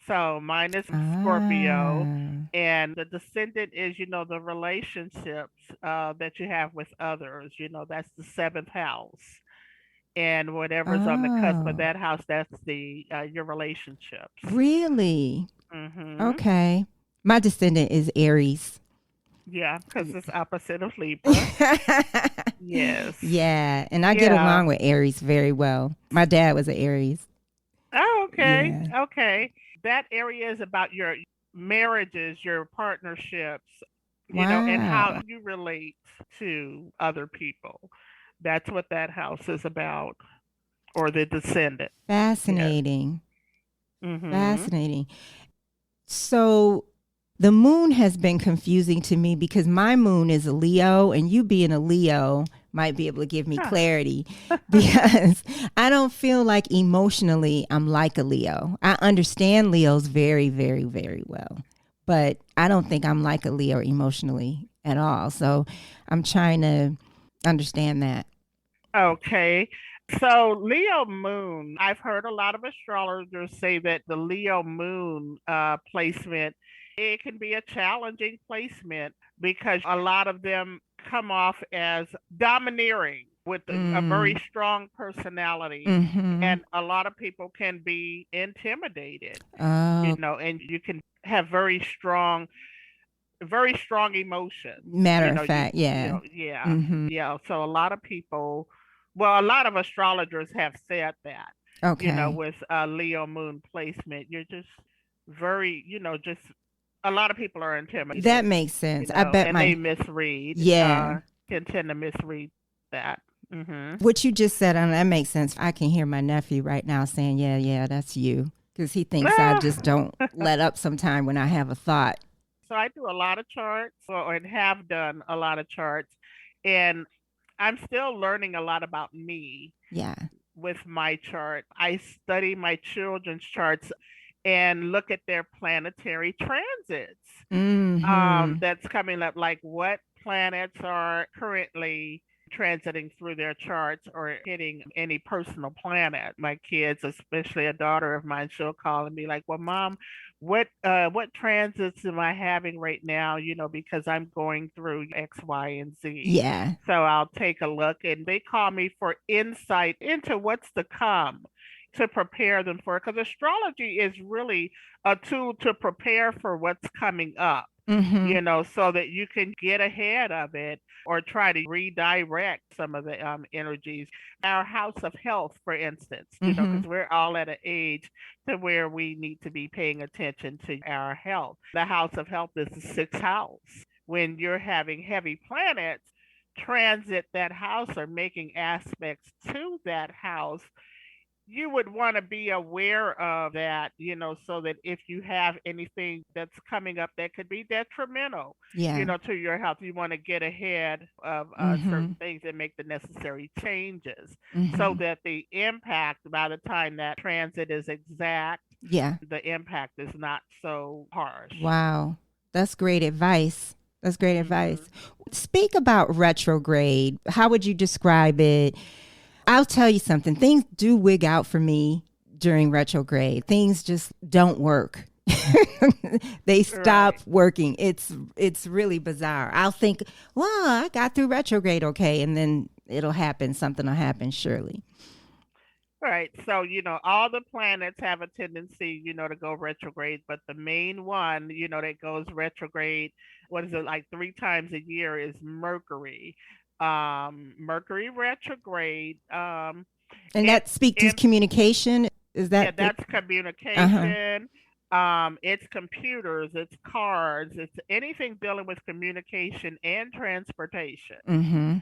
Speaker 1: So mine is Scorpio,
Speaker 2: Ah.
Speaker 1: and the descendant is the relationships that you have with others. That's the seventh house, and whatever's on the cusp of
Speaker 2: Oh.
Speaker 1: that house, that's the your relationships.
Speaker 2: Really?
Speaker 1: Hmm.
Speaker 2: Okay. My descendant is Aries.
Speaker 1: Yeah, because it's opposite of Libra. Yes.
Speaker 2: Yeah, and I get
Speaker 1: Yeah.
Speaker 2: along with Aries very well. My dad was an Aries.
Speaker 1: Oh, okay.
Speaker 2: Yeah.
Speaker 1: Okay. That area is about your marriages, your partnerships, and how
Speaker 2: Wow.
Speaker 1: you relate to other people. That's what that house is about, or the descendant. Yes.
Speaker 2: Fascinating.
Speaker 1: Mhm.
Speaker 2: Fascinating. So the moon has been confusing to me because my moon is a Leo, and you being a Leo might be able to give me
Speaker 1: Huh.
Speaker 2: clarity because I don't feel like emotionally I'm like a Leo. I understand Leos very, very, very well, but I don't think I'm like a Leo emotionally at all. So I'm trying to understand that.
Speaker 1: Okay. So Leo moon, I've heard a lot of astrologers say that the Leo moon placement, it can be a challenging placement because a lot of them come off as domineering with a very
Speaker 2: Mm.
Speaker 1: strong personality,
Speaker 2: Mm-hmm.
Speaker 1: and a lot of people can be intimidated,
Speaker 2: Oh,
Speaker 1: and you can have very strong emotions.
Speaker 2: matter of fact, yeah.
Speaker 1: Yeah,
Speaker 2: Mm-hmm.
Speaker 1: yeah. So a lot of astrologers have said that,
Speaker 2: Okay.
Speaker 1: with Leo moon placement, you're just very, just a lot of people are
Speaker 2: That
Speaker 1: intimidated,
Speaker 2: makes sense. I bet
Speaker 1: and they
Speaker 2: my,
Speaker 1: misread,
Speaker 2: yeah.
Speaker 1: can tend to misread that. Hmm.
Speaker 2: What you just said, that makes sense. I can hear my nephew right now saying, yeah, yeah, that's you. Because he thinks I just don't let up sometime when I have a thought.
Speaker 1: So I do a lot of charts, and have done a lot of charts, and I'm still learning a lot about me
Speaker 2: Yeah.
Speaker 1: with my chart. I study my children's charts and look at their planetary transits
Speaker 2: Mm-hmm.
Speaker 1: that's coming up, like what planets are currently transiting through their charts or hitting any personal planet. My kids, especially a daughter of mine, she'll call and be like, "Well, Mom, what transits am I having right now? Because I'm going through X, Y, and Z."
Speaker 2: Yeah.
Speaker 1: So I'll take a look, and they call me for insight into what's to come to prepare them for it. Because astrology is really a tool to prepare for what's coming up,
Speaker 2: Mm-hmm.
Speaker 1: so that you can get ahead of it or try to redirect some of the energies. Our house of health, for instance,
Speaker 2: Mm-hmm.
Speaker 1: because we're all at an age to where we need to be paying attention to our health. The house of health is the sixth house. When you're having heavy planets transit that house or making aspects to that house, you would want to be aware of that, so that if you have anything that's coming up that could be detrimental,
Speaker 2: Yeah.
Speaker 1: to your health, you want to get ahead of
Speaker 2: Mm-hmm.
Speaker 1: certain things and make the necessary changes so
Speaker 2: Mm-hmm.
Speaker 1: that the impact, by the time that transit is exact,
Speaker 2: Yeah.
Speaker 1: the impact is not so harsh.
Speaker 2: Wow. That's great advice. That's great advice.
Speaker 1: Hmm.
Speaker 2: Speak about retrograde. How would you describe it? I'll tell you something. Things do wig out for me during retrograde. Things just don't work. They stop
Speaker 1: Right.
Speaker 2: working. It's really bizarre. I'll think, well, I got through retrograde okay, and then it'll happen. Something will happen surely.
Speaker 1: Right. So, all the planets have a tendency, to go retrograde, but the main one, that goes retrograde, what is it, like three times a year, is Mercury. Mercury retrograde.
Speaker 2: And
Speaker 1: It
Speaker 2: that speak to
Speaker 1: in
Speaker 2: communication. Is
Speaker 1: Yeah,
Speaker 2: that the
Speaker 1: that's
Speaker 2: uh-huh.
Speaker 1: communication. It's computers, it's cars, it's anything dealing with communication and transportation.
Speaker 2: Mm-hmm.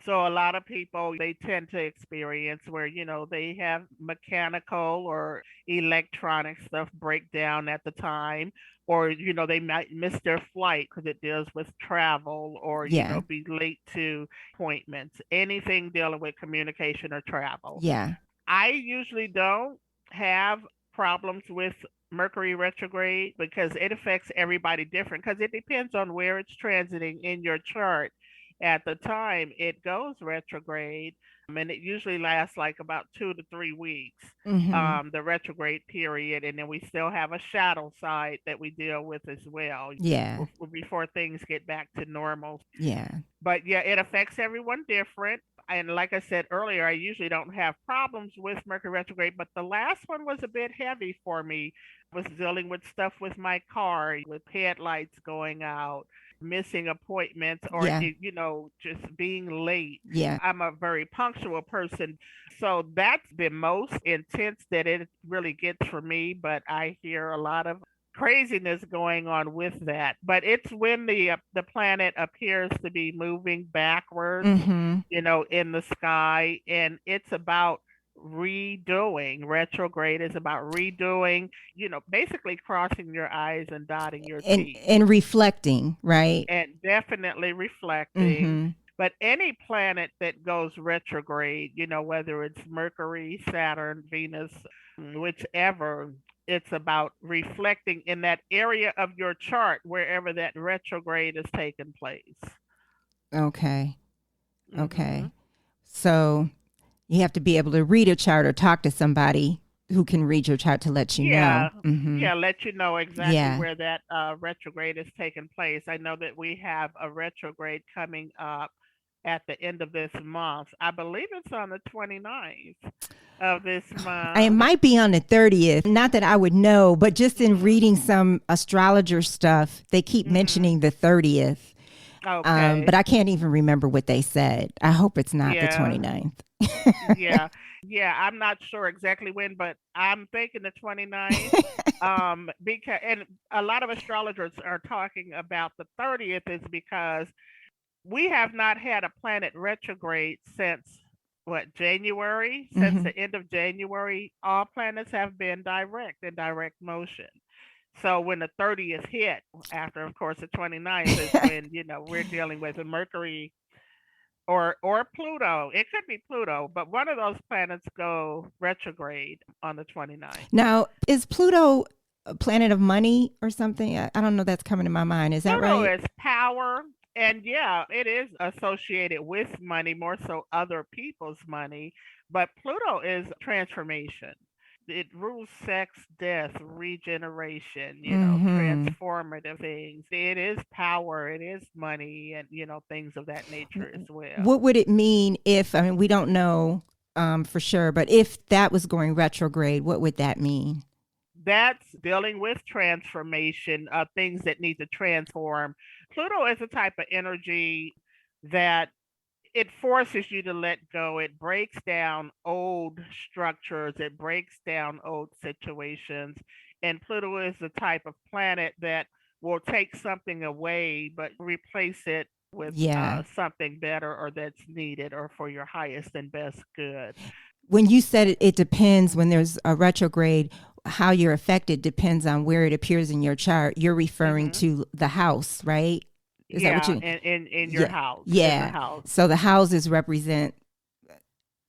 Speaker 1: So a lot of people, they tend to experience where they have mechanical or electronic stuff break down at the time, or they might miss their flight because it deals with travel, or
Speaker 2: Yeah.
Speaker 1: be late to appointments, anything dealing with communication or travel.
Speaker 2: Yeah.
Speaker 1: I usually don't have problems with Mercury retrograde because it affects everybody different, because it depends on where it's transiting in your chart at the time it goes retrograde. And it usually lasts like about 2 to 3 weeks,
Speaker 2: Mm-hmm.
Speaker 1: the retrograde period. And then we still have a shadow side that we deal with as well
Speaker 2: Yeah.
Speaker 1: before things get back to normal.
Speaker 2: Yeah.
Speaker 1: But yeah, it affects everyone different. And like I said earlier, I usually don't have problems with Mercury retrograde, but the last one was a bit heavy for me. I was dealing with stuff with my car, with headlights going out, missing appointments, or
Speaker 2: Yeah.
Speaker 1: just being late.
Speaker 2: Yeah.
Speaker 1: I'm a very punctual person, so that's the most intense that it really gets for me. But I hear a lot of craziness going on with that. But it's when the planet appears to be moving backwards,
Speaker 2: Mm-hmm.
Speaker 1: in the sky, and it's about redoing. Retrograde is about redoing, basically crossing your I's and dotting your T's,
Speaker 2: And reflecting, right?
Speaker 1: and definitely reflecting.
Speaker 2: Mm-hmm.
Speaker 1: But any planet that goes retrograde, whether it's Mercury, Saturn, Venus, whichever, it's about reflecting in that area of your chart wherever that retrograde is taking place.
Speaker 2: Okay.
Speaker 1: Hmm.
Speaker 2: Okay. So you have to be able to read a chart or talk to somebody who can read your chart to let you know.
Speaker 1: Yeah,
Speaker 2: Mm-hmm.
Speaker 1: yeah, let you know exactly
Speaker 2: Yeah.
Speaker 1: where that retrograde is taking place. I know that we have a retrograde coming up at the end of this month. I believe it's on the 29th of this
Speaker 2: It
Speaker 1: month.
Speaker 2: might be on the 30th. Not that I would know, but just in
Speaker 1: Hmm.
Speaker 2: reading some astrologer stuff, they keep
Speaker 1: Hmm.
Speaker 2: mentioning the 30th. But
Speaker 1: Okay.
Speaker 2: I can't even remember what they said. I hope it's not the
Speaker 1: Yeah.
Speaker 2: 29th.
Speaker 1: Yeah. Yeah. I'm not sure exactly when, but I'm thinking the 29th. Because, and a lot of astrologers are talking about the 30th is because we have not had a planet retrograde since what, January? Since
Speaker 2: Hmm.
Speaker 1: the end of January, all planets have been direct in direct motion. So when the 30th hit, after of course the 29th is when, we're dealing with Mercury or Pluto. It could be Pluto, but one of those planets go retrograde on the 29th.
Speaker 2: Now, is Pluto a planet of money or something? I don't know. That's coming to my mind. Is that
Speaker 1: Pluto
Speaker 2: right?
Speaker 1: is power, and yeah, it is associated with money, more so other people's money. But Pluto is transformation. It rules sex, death, regeneration,
Speaker 2: Mm-hmm.
Speaker 1: transformative things. It is power, it is money, and, things of that nature as
Speaker 2: What
Speaker 1: well.
Speaker 2: would it mean if, I mean, we don't know for sure, but if that was going retrograde, what would that mean?
Speaker 1: That's dealing with transformation, things that need to transform. Pluto is a type of energy that it forces you to let go. It breaks down old structures, it breaks down old situations. And Pluto is the type of planet that will take something away but replace it with
Speaker 2: Yeah.
Speaker 1: something better or that's needed or for your highest and best good.
Speaker 2: When you said it depends when there's a retrograde, how you're affected depends on where it appears in your chart. You're referring
Speaker 1: Hmm.
Speaker 2: to the house, right? Is that what
Speaker 1: Yeah,
Speaker 2: you?
Speaker 1: in your
Speaker 2: Yeah.
Speaker 1: house, in the
Speaker 2: Yeah.
Speaker 1: house.
Speaker 2: So the houses represent,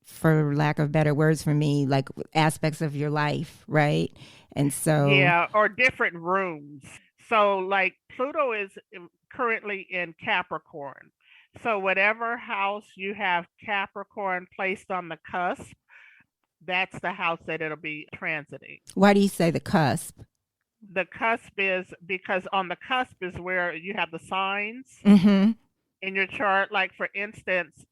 Speaker 2: for lack of better words for me, like aspects of your life, right? And so,
Speaker 1: Yeah, or different rooms. So, like, Pluto is currently in Capricorn. So, whatever house you have Capricorn placed on the cusp, that's the house that it'll be transiting.
Speaker 2: why do you say the cusp?
Speaker 1: The cusp is because on the cusp is where you have the signs
Speaker 2: Mm-hmm.
Speaker 1: in your chart. Like, for instance,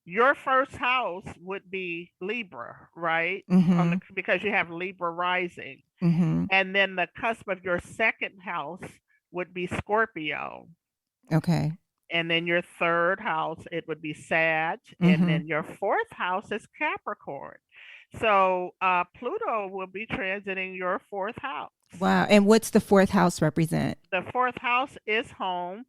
Speaker 1: your first house would be Libra, right?
Speaker 2: Mm-hmm.
Speaker 1: Because you have Libra rising.
Speaker 2: Mm-hmm.
Speaker 1: And then the cusp of your second house would be Scorpio.
Speaker 2: Okay.
Speaker 1: And then your third house, it would be Sag. And
Speaker 2: Mm-hmm.
Speaker 1: then your fourth house is Capricorn. So Pluto will be transiting your fourth house.
Speaker 2: Wow. And what's the fourth house represent?
Speaker 1: The fourth house is home.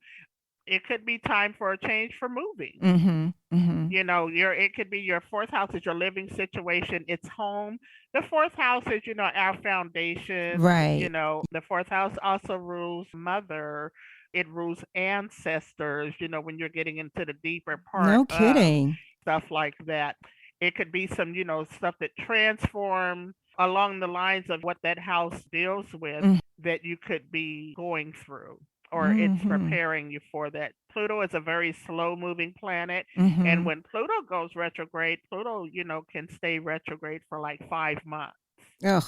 Speaker 1: It could be time for a change for moving.
Speaker 2: Mm-hmm. Mm-hmm.
Speaker 1: Your it could be your fourth house is your living situation. It's home. The fourth house is, our foundations.
Speaker 2: Right.
Speaker 1: The fourth house also rules mother. It rules ancestors, when you're getting into the deeper part
Speaker 2: No
Speaker 1: of
Speaker 2: kidding.
Speaker 1: stuff like that. It could be some, stuff that transform along the lines of what that house deals with that you could be going through, or it's
Speaker 2: Mm-hmm.
Speaker 1: preparing you for that. Pluto is a very slow moving planet. And
Speaker 2: Mm-hmm.
Speaker 1: when Pluto goes retrograde, Pluto, can stay retrograde for like 5 months.
Speaker 2: Ugh.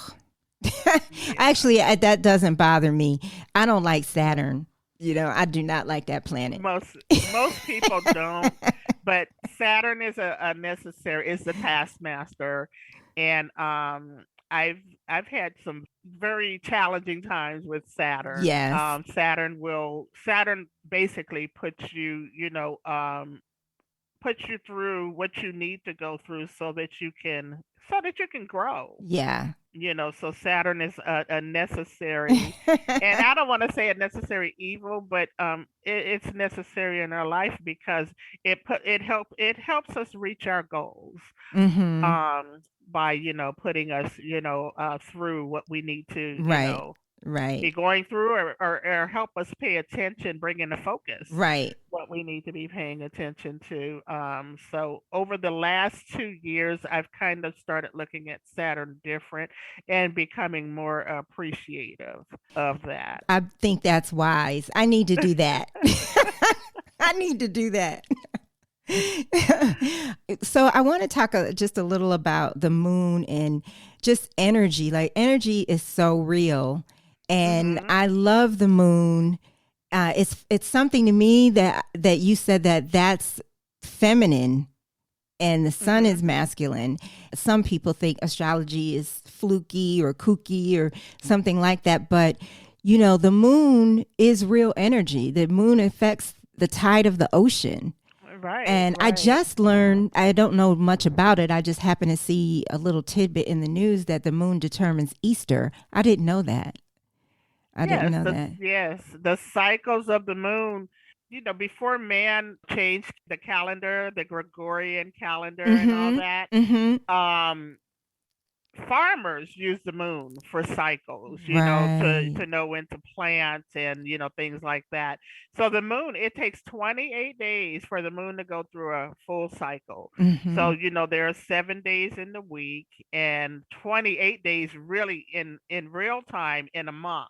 Speaker 1: Yeah.
Speaker 2: Actually, that doesn't bother me. I don't like Saturn. I do not like that planet.
Speaker 1: Most people don't, but Saturn is a necessary, is the taskmaster. And I've had some very challenging times with Saturn.
Speaker 2: Yes.
Speaker 1: Saturn basically puts you through what you need to go through so that you can grow.
Speaker 2: Yeah.
Speaker 1: So Saturn is a necessary, and I don't want to say a necessary evil, but it's necessary in our life because it helps us reach our goals,
Speaker 2: Mm-hmm.
Speaker 1: um by putting us through what we need to
Speaker 2: Right. Right.
Speaker 1: be going through, or help us pay attention, bring into focus
Speaker 2: Right.
Speaker 1: what we need to be paying attention to. So over the last 2 years, I've kind of started looking at Saturn different and becoming more appreciative of that.
Speaker 2: I think that's wise. I need to do that. I need to do that. So I want to talk just a little about the moon and just energy. Like energy is so real, and
Speaker 1: Hmm.
Speaker 2: I love the moon. It's something to me that you said that's feminine, and the sun
Speaker 1: Hmm.
Speaker 2: is masculine. Some people think astrology is fluky or kooky or something like that, but the moon is real energy. The moon affects the tide of the ocean.
Speaker 1: Right,
Speaker 2: And I
Speaker 1: right.
Speaker 2: just learned, I don't know much about it. I just happened to see a little tidbit in the news that the moon determines Easter. I didn't know that. I didn't
Speaker 1: Yes,
Speaker 2: know that.
Speaker 1: the cycles of the moon. Before man changed the calendar, the Gregorian calendar, and all
Speaker 2: Mm-hmm.
Speaker 1: that.
Speaker 2: Mm-hmm.
Speaker 1: Um, farmers use the moon for cycles,
Speaker 2: Right.
Speaker 1: to know when to plant and, things like that. So the moon, it takes 28 days for the moon to go through a full cycle. So,
Speaker 2: Mm-hmm.
Speaker 1: there are 7 days in the week and 28 days really in real time in a month.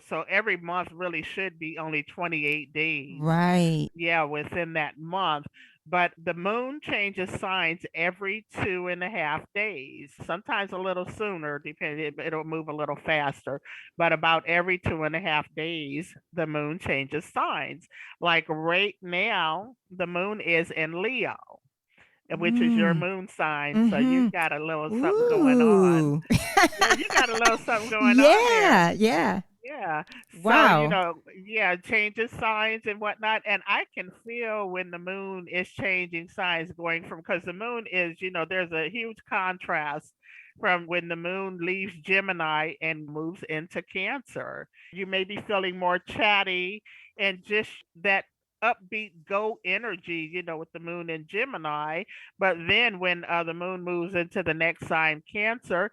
Speaker 1: So every month really should be only 28 days,
Speaker 2: Right.
Speaker 1: yeah, within that month. But the moon changes signs every 2.5 days, sometimes a little sooner, depending, it'll move a little faster. But about every 2.5 days, the moon changes signs. Like right now, the moon is in Leo, which is your
Speaker 2: Mm.
Speaker 1: moon sign. So you
Speaker 2: Mm-hmm.
Speaker 1: got a little something going on.
Speaker 2: Ooh.
Speaker 1: Yeah, you got a little something going on there.
Speaker 2: Yeah. Yeah.
Speaker 1: Yeah. So,
Speaker 2: Wow.
Speaker 1: yeah, changes signs and whatnot. And I can feel when the moon is changing signs going from, because the moon is, there's a huge contrast from when the moon leaves Gemini and moves into Cancer. You may be feeling more chatty and just that upbeat go energy, with the moon in Gemini. But then when the moon moves into the next sign, Cancer,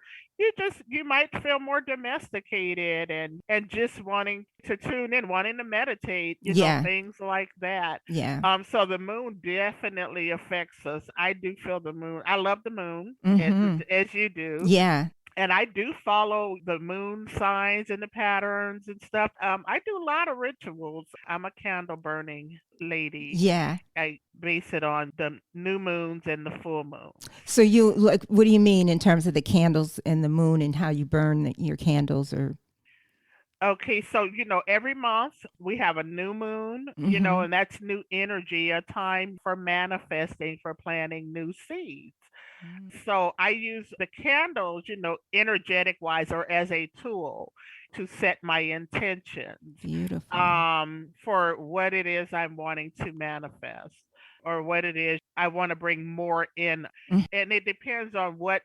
Speaker 1: you might feel more domesticated and just wanting to tune in, wanting to meditate,
Speaker 2: Yeah.
Speaker 1: things like that.
Speaker 2: Yeah.
Speaker 1: So the moon definitely affects us. I do feel the moon. I love the moon,
Speaker 2: Mm-hmm.
Speaker 1: as you do.
Speaker 2: Yeah.
Speaker 1: And I do follow the moon signs and the patterns and stuff. I do a lot of rituals. I'm a candle burning lady.
Speaker 2: Yeah.
Speaker 1: I base it on the new moons and the full moon.
Speaker 2: So you like, what do you mean in terms of the candles and the moon and how you burn your candles or?
Speaker 1: Okay, so every month we have a new moon,
Speaker 2: Mm-hmm.
Speaker 1: and that's new energy, a time for manifesting, for planting new seeds. So I use the candles, energetic wise or as a tool to set my intentions
Speaker 2: Beautiful.
Speaker 1: for what it is I'm wanting to manifest or what it is I want to bring more in.
Speaker 2: Mm.
Speaker 1: And it depends on what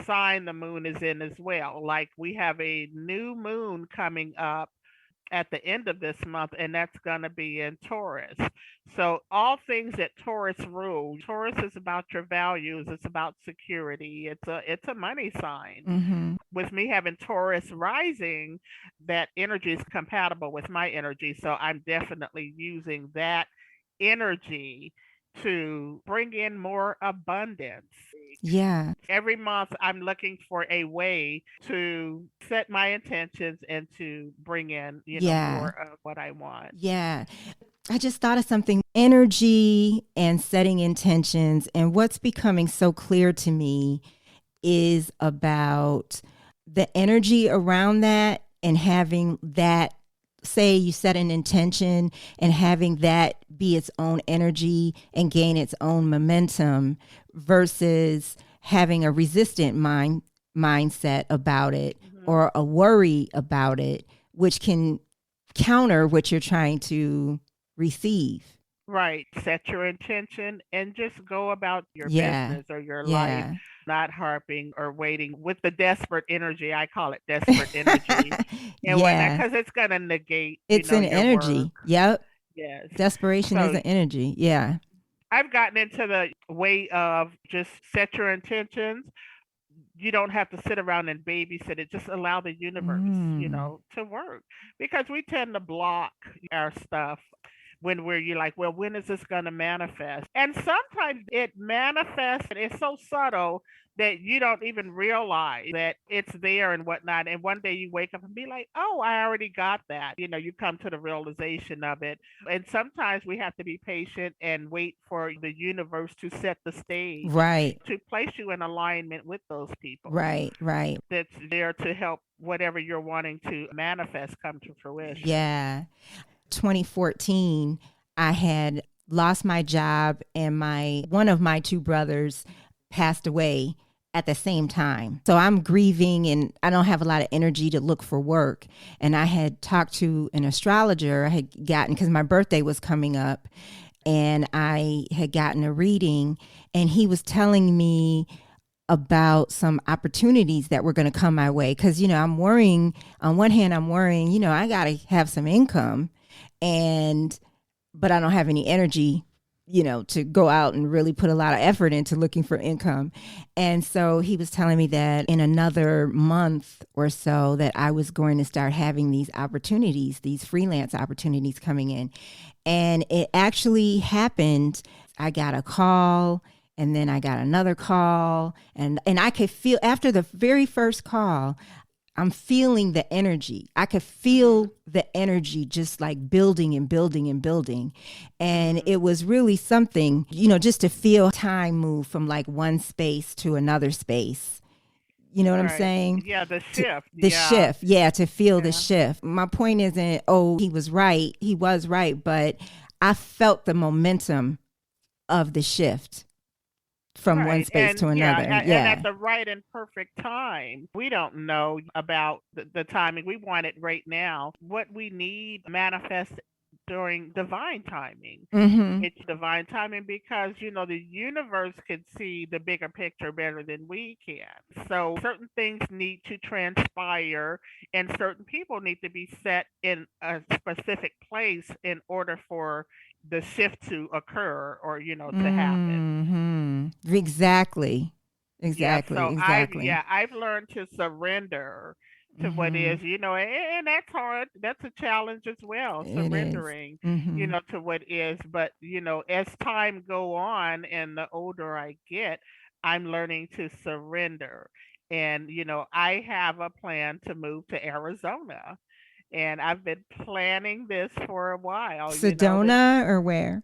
Speaker 1: sign the moon is in as well. Like we have a new moon coming up at the end of this month, and that's going to be in Taurus. So, all things that Taurus rule. Taurus is about your values. It's about security. It's a money sign.
Speaker 2: Mm-hmm.
Speaker 1: With me having Taurus rising, that energy is compatible with my energy. So, I'm definitely using that energy to bring in more abundance.
Speaker 2: Yeah.
Speaker 1: Every month, I'm looking for a way to set my intentions and to bring in,
Speaker 2: Yeah.
Speaker 1: more of what I want.
Speaker 2: Yeah. I just thought of something, energy and setting intentions. And what's becoming so clear to me is about the energy around that and having that, say you set an intention and having that be its own energy and gain its own momentum versus having a resistant mindset about it
Speaker 1: Hmm.
Speaker 2: or a worry about it, which can counter what you're trying to receive.
Speaker 1: Right. Set your intention and just go about your
Speaker 2: Yeah.
Speaker 1: business or your life,
Speaker 2: Yeah.
Speaker 1: not harping or waiting with the desperate energy. I call it desperate energy and whatnot,
Speaker 2: Yeah.
Speaker 1: because it's going to negate,
Speaker 2: It's an
Speaker 1: your work.
Speaker 2: energy. Yep.
Speaker 1: Yes.
Speaker 2: Desperation is
Speaker 1: So
Speaker 2: an energy. Yeah.
Speaker 1: I've gotten into the way of just set your intentions. You don't have to sit around and babysit it. Just allow the universe,
Speaker 2: Mm.
Speaker 1: to work, because we tend to block our stuff when you're like, well, when is this going to manifest? And sometimes it manifests and it's so subtle that you don't even realize that it's there and whatnot. And one day you wake up and be like, oh, I already got that. You come to the realization of it. And sometimes we have to be patient and wait for the universe to set the stage
Speaker 2: Right.
Speaker 1: to place you in alignment with those people
Speaker 2: Right. Right.
Speaker 1: that's there to help whatever you're wanting to manifest come to fruition.
Speaker 2: Yeah. 2014, I had lost my job and my one of my two brothers passed away at the same time. So I'm grieving and I don't have a lot of energy to look for work. And I had talked to an astrologer I had gotten because my birthday was coming up and I had gotten a reading and he was telling me about some opportunities that were going to come my way because I'm worrying. On one hand, I'm worrying, I got to have some income and but I don't have any energy to go out and really put a lot of effort into looking for income. And so he was telling me that in another month or so that I was going to start having these opportunities, these freelance opportunities coming in. And it actually happened. I got a call, and then I got another call, and I could feel after the very first call, I'm feeling the energy. I could feel the energy just like building and building and building. And it was really something, just to feel time move from like one space to another space. You know what I'm
Speaker 1: Right.
Speaker 2: saying?
Speaker 1: Yeah, the shift.
Speaker 2: The
Speaker 1: Yeah.
Speaker 2: shift. Yeah, to feel the
Speaker 1: Yeah.
Speaker 2: shift. My point isn't, oh, he was right. He was right. But I felt the momentum of the shift from one
Speaker 1: Right.
Speaker 2: space
Speaker 1: And
Speaker 2: to
Speaker 1: yeah,
Speaker 2: another.
Speaker 1: and at
Speaker 2: Yeah.
Speaker 1: the right and perfect time. We don't know about the timing. We want it right now. What we need manifest during divine timing.
Speaker 2: Mm-hmm.
Speaker 1: It's divine timing because, the universe can see the bigger picture better than we can. So certain things need to transpire and certain people need to be set in a specific place in order for the shift to occur or, to happen.
Speaker 2: Mm-hmm. Exactly.
Speaker 1: Yeah,
Speaker 2: Exactly.
Speaker 1: so I've
Speaker 2: Exactly.
Speaker 1: yeah, I've learned to surrender to what
Speaker 2: Mm-hmm.
Speaker 1: is, and that's hard. That's a challenge as well,
Speaker 2: It is.
Speaker 1: surrendering,
Speaker 2: Mm-hmm.
Speaker 1: to what is. But, as time go on and the older I get, I'm learning to surrender. And, I have a plan to move to Arizona. And I've been planning this for a while, that
Speaker 2: Sedona or where?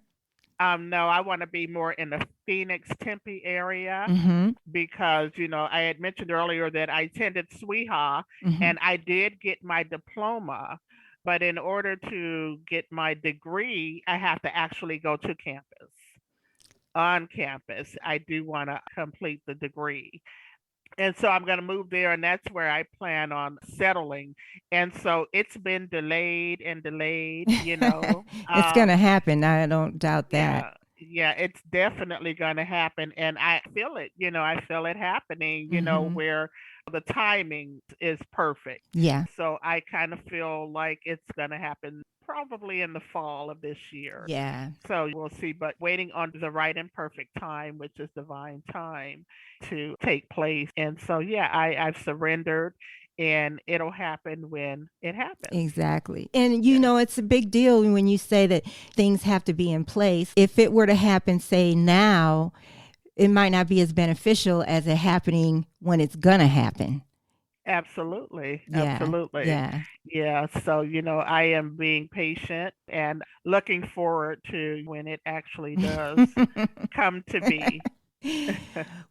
Speaker 1: no, I want to be more in the Phoenix Tempe area
Speaker 2: Mm-hmm.
Speaker 1: because I had mentioned earlier that I attended SWIHA
Speaker 2: Mm-hmm.
Speaker 1: and I did get my diploma, but in order to get my degree, I have to actually go to campus. On campus, I do want to complete the degree. And so I'm going to move there, and that's where I plan on settling. And so it's been delayed and delayed,
Speaker 2: It's gonna happen. I don't doubt that.
Speaker 1: Yeah, yeah, it's definitely going to happen. And I feel it, I feel it happening,
Speaker 2: Mm-hmm.
Speaker 1: where the timing is perfect.
Speaker 2: Yeah.
Speaker 1: So I kind of feel like it's going to happen probably in the fall of this year.
Speaker 2: Yeah.
Speaker 1: So we'll see, but waiting on the right and perfect time, which is divine time, to take place. And so, yeah, I've surrendered and it'll happen when it happens.
Speaker 2: Exactly. And
Speaker 1: Yeah.
Speaker 2: it's a big deal when you say that things have to be in place. If it were to happen, say now, it might not be as beneficial as it happening when it's gonna happen.
Speaker 1: Absolutely.
Speaker 2: Yeah.
Speaker 1: Absolutely.
Speaker 2: Yeah.
Speaker 1: Yeah. So, I am being patient and looking forward to when it actually does come to be.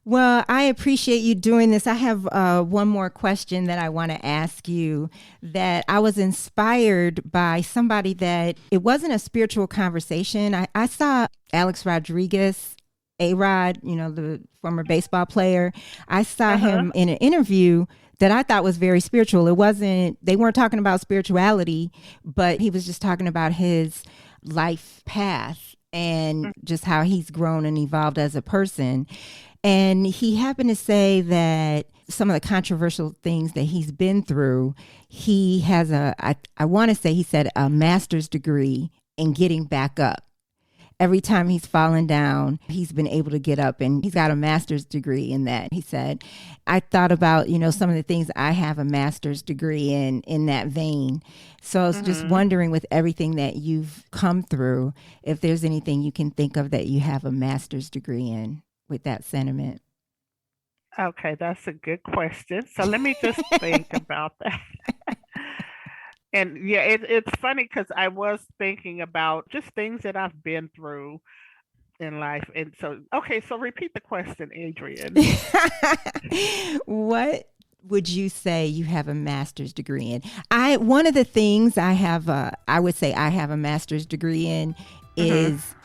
Speaker 2: Well, I appreciate you doing this. I have one more question that I want to ask you that I was inspired by somebody that it wasn't a spiritual conversation. I saw Alex Rodriguez, A-Rod, the former baseball player. I saw
Speaker 1: Uh-huh.
Speaker 2: him in an interview that I thought was very spiritual. They weren't talking about spirituality, but he was just talking about his life path and just how he's grown and evolved as a person. And he happened to say that some of the controversial things that he's been through, he has I want to say he said a master's degree in getting back up. Every time he's fallen down, he's been able to get up, and he's got a master's degree in that. He said, I thought about, some of the things I have a master's degree in that vein. So I was just
Speaker 1: Mm-hmm.
Speaker 2: wondering, with everything that you've come through, if there's anything you can think of that you have a master's degree in with that sentiment.
Speaker 1: Okay, that's a good question. So let me just think about that. And yeah, it's funny because I was thinking about just things that I've been through in life. And so, okay, so repeat the question, Adrian.
Speaker 2: What would you say you have a master's degree in? One of the things I would say I have a master's degree in
Speaker 1: Mm-hmm.
Speaker 2: is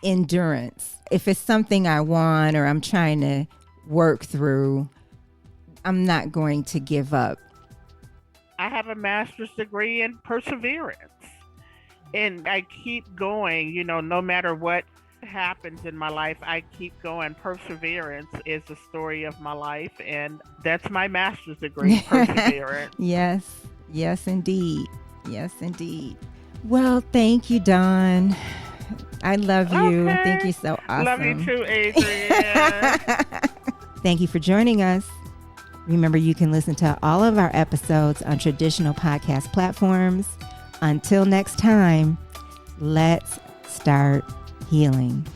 Speaker 2: endurance. If it's something I want or I'm trying to work through, I'm not going to give up.
Speaker 1: I have a master's degree in perseverance. And I keep going, no matter what happens in my life, I keep going. Perseverance is the story of my life, and that's my master's degree, perseverance.
Speaker 2: Yes, yes, indeed. Yes, indeed. Well, thank you, Dawn. I love you.
Speaker 1: Okay.
Speaker 2: Think you're so awesome.
Speaker 1: Love you too, Adrian.
Speaker 2: Thank you for joining us. Remember, you can listen to all of our episodes on traditional podcast platforms. Until next time, let's start healing.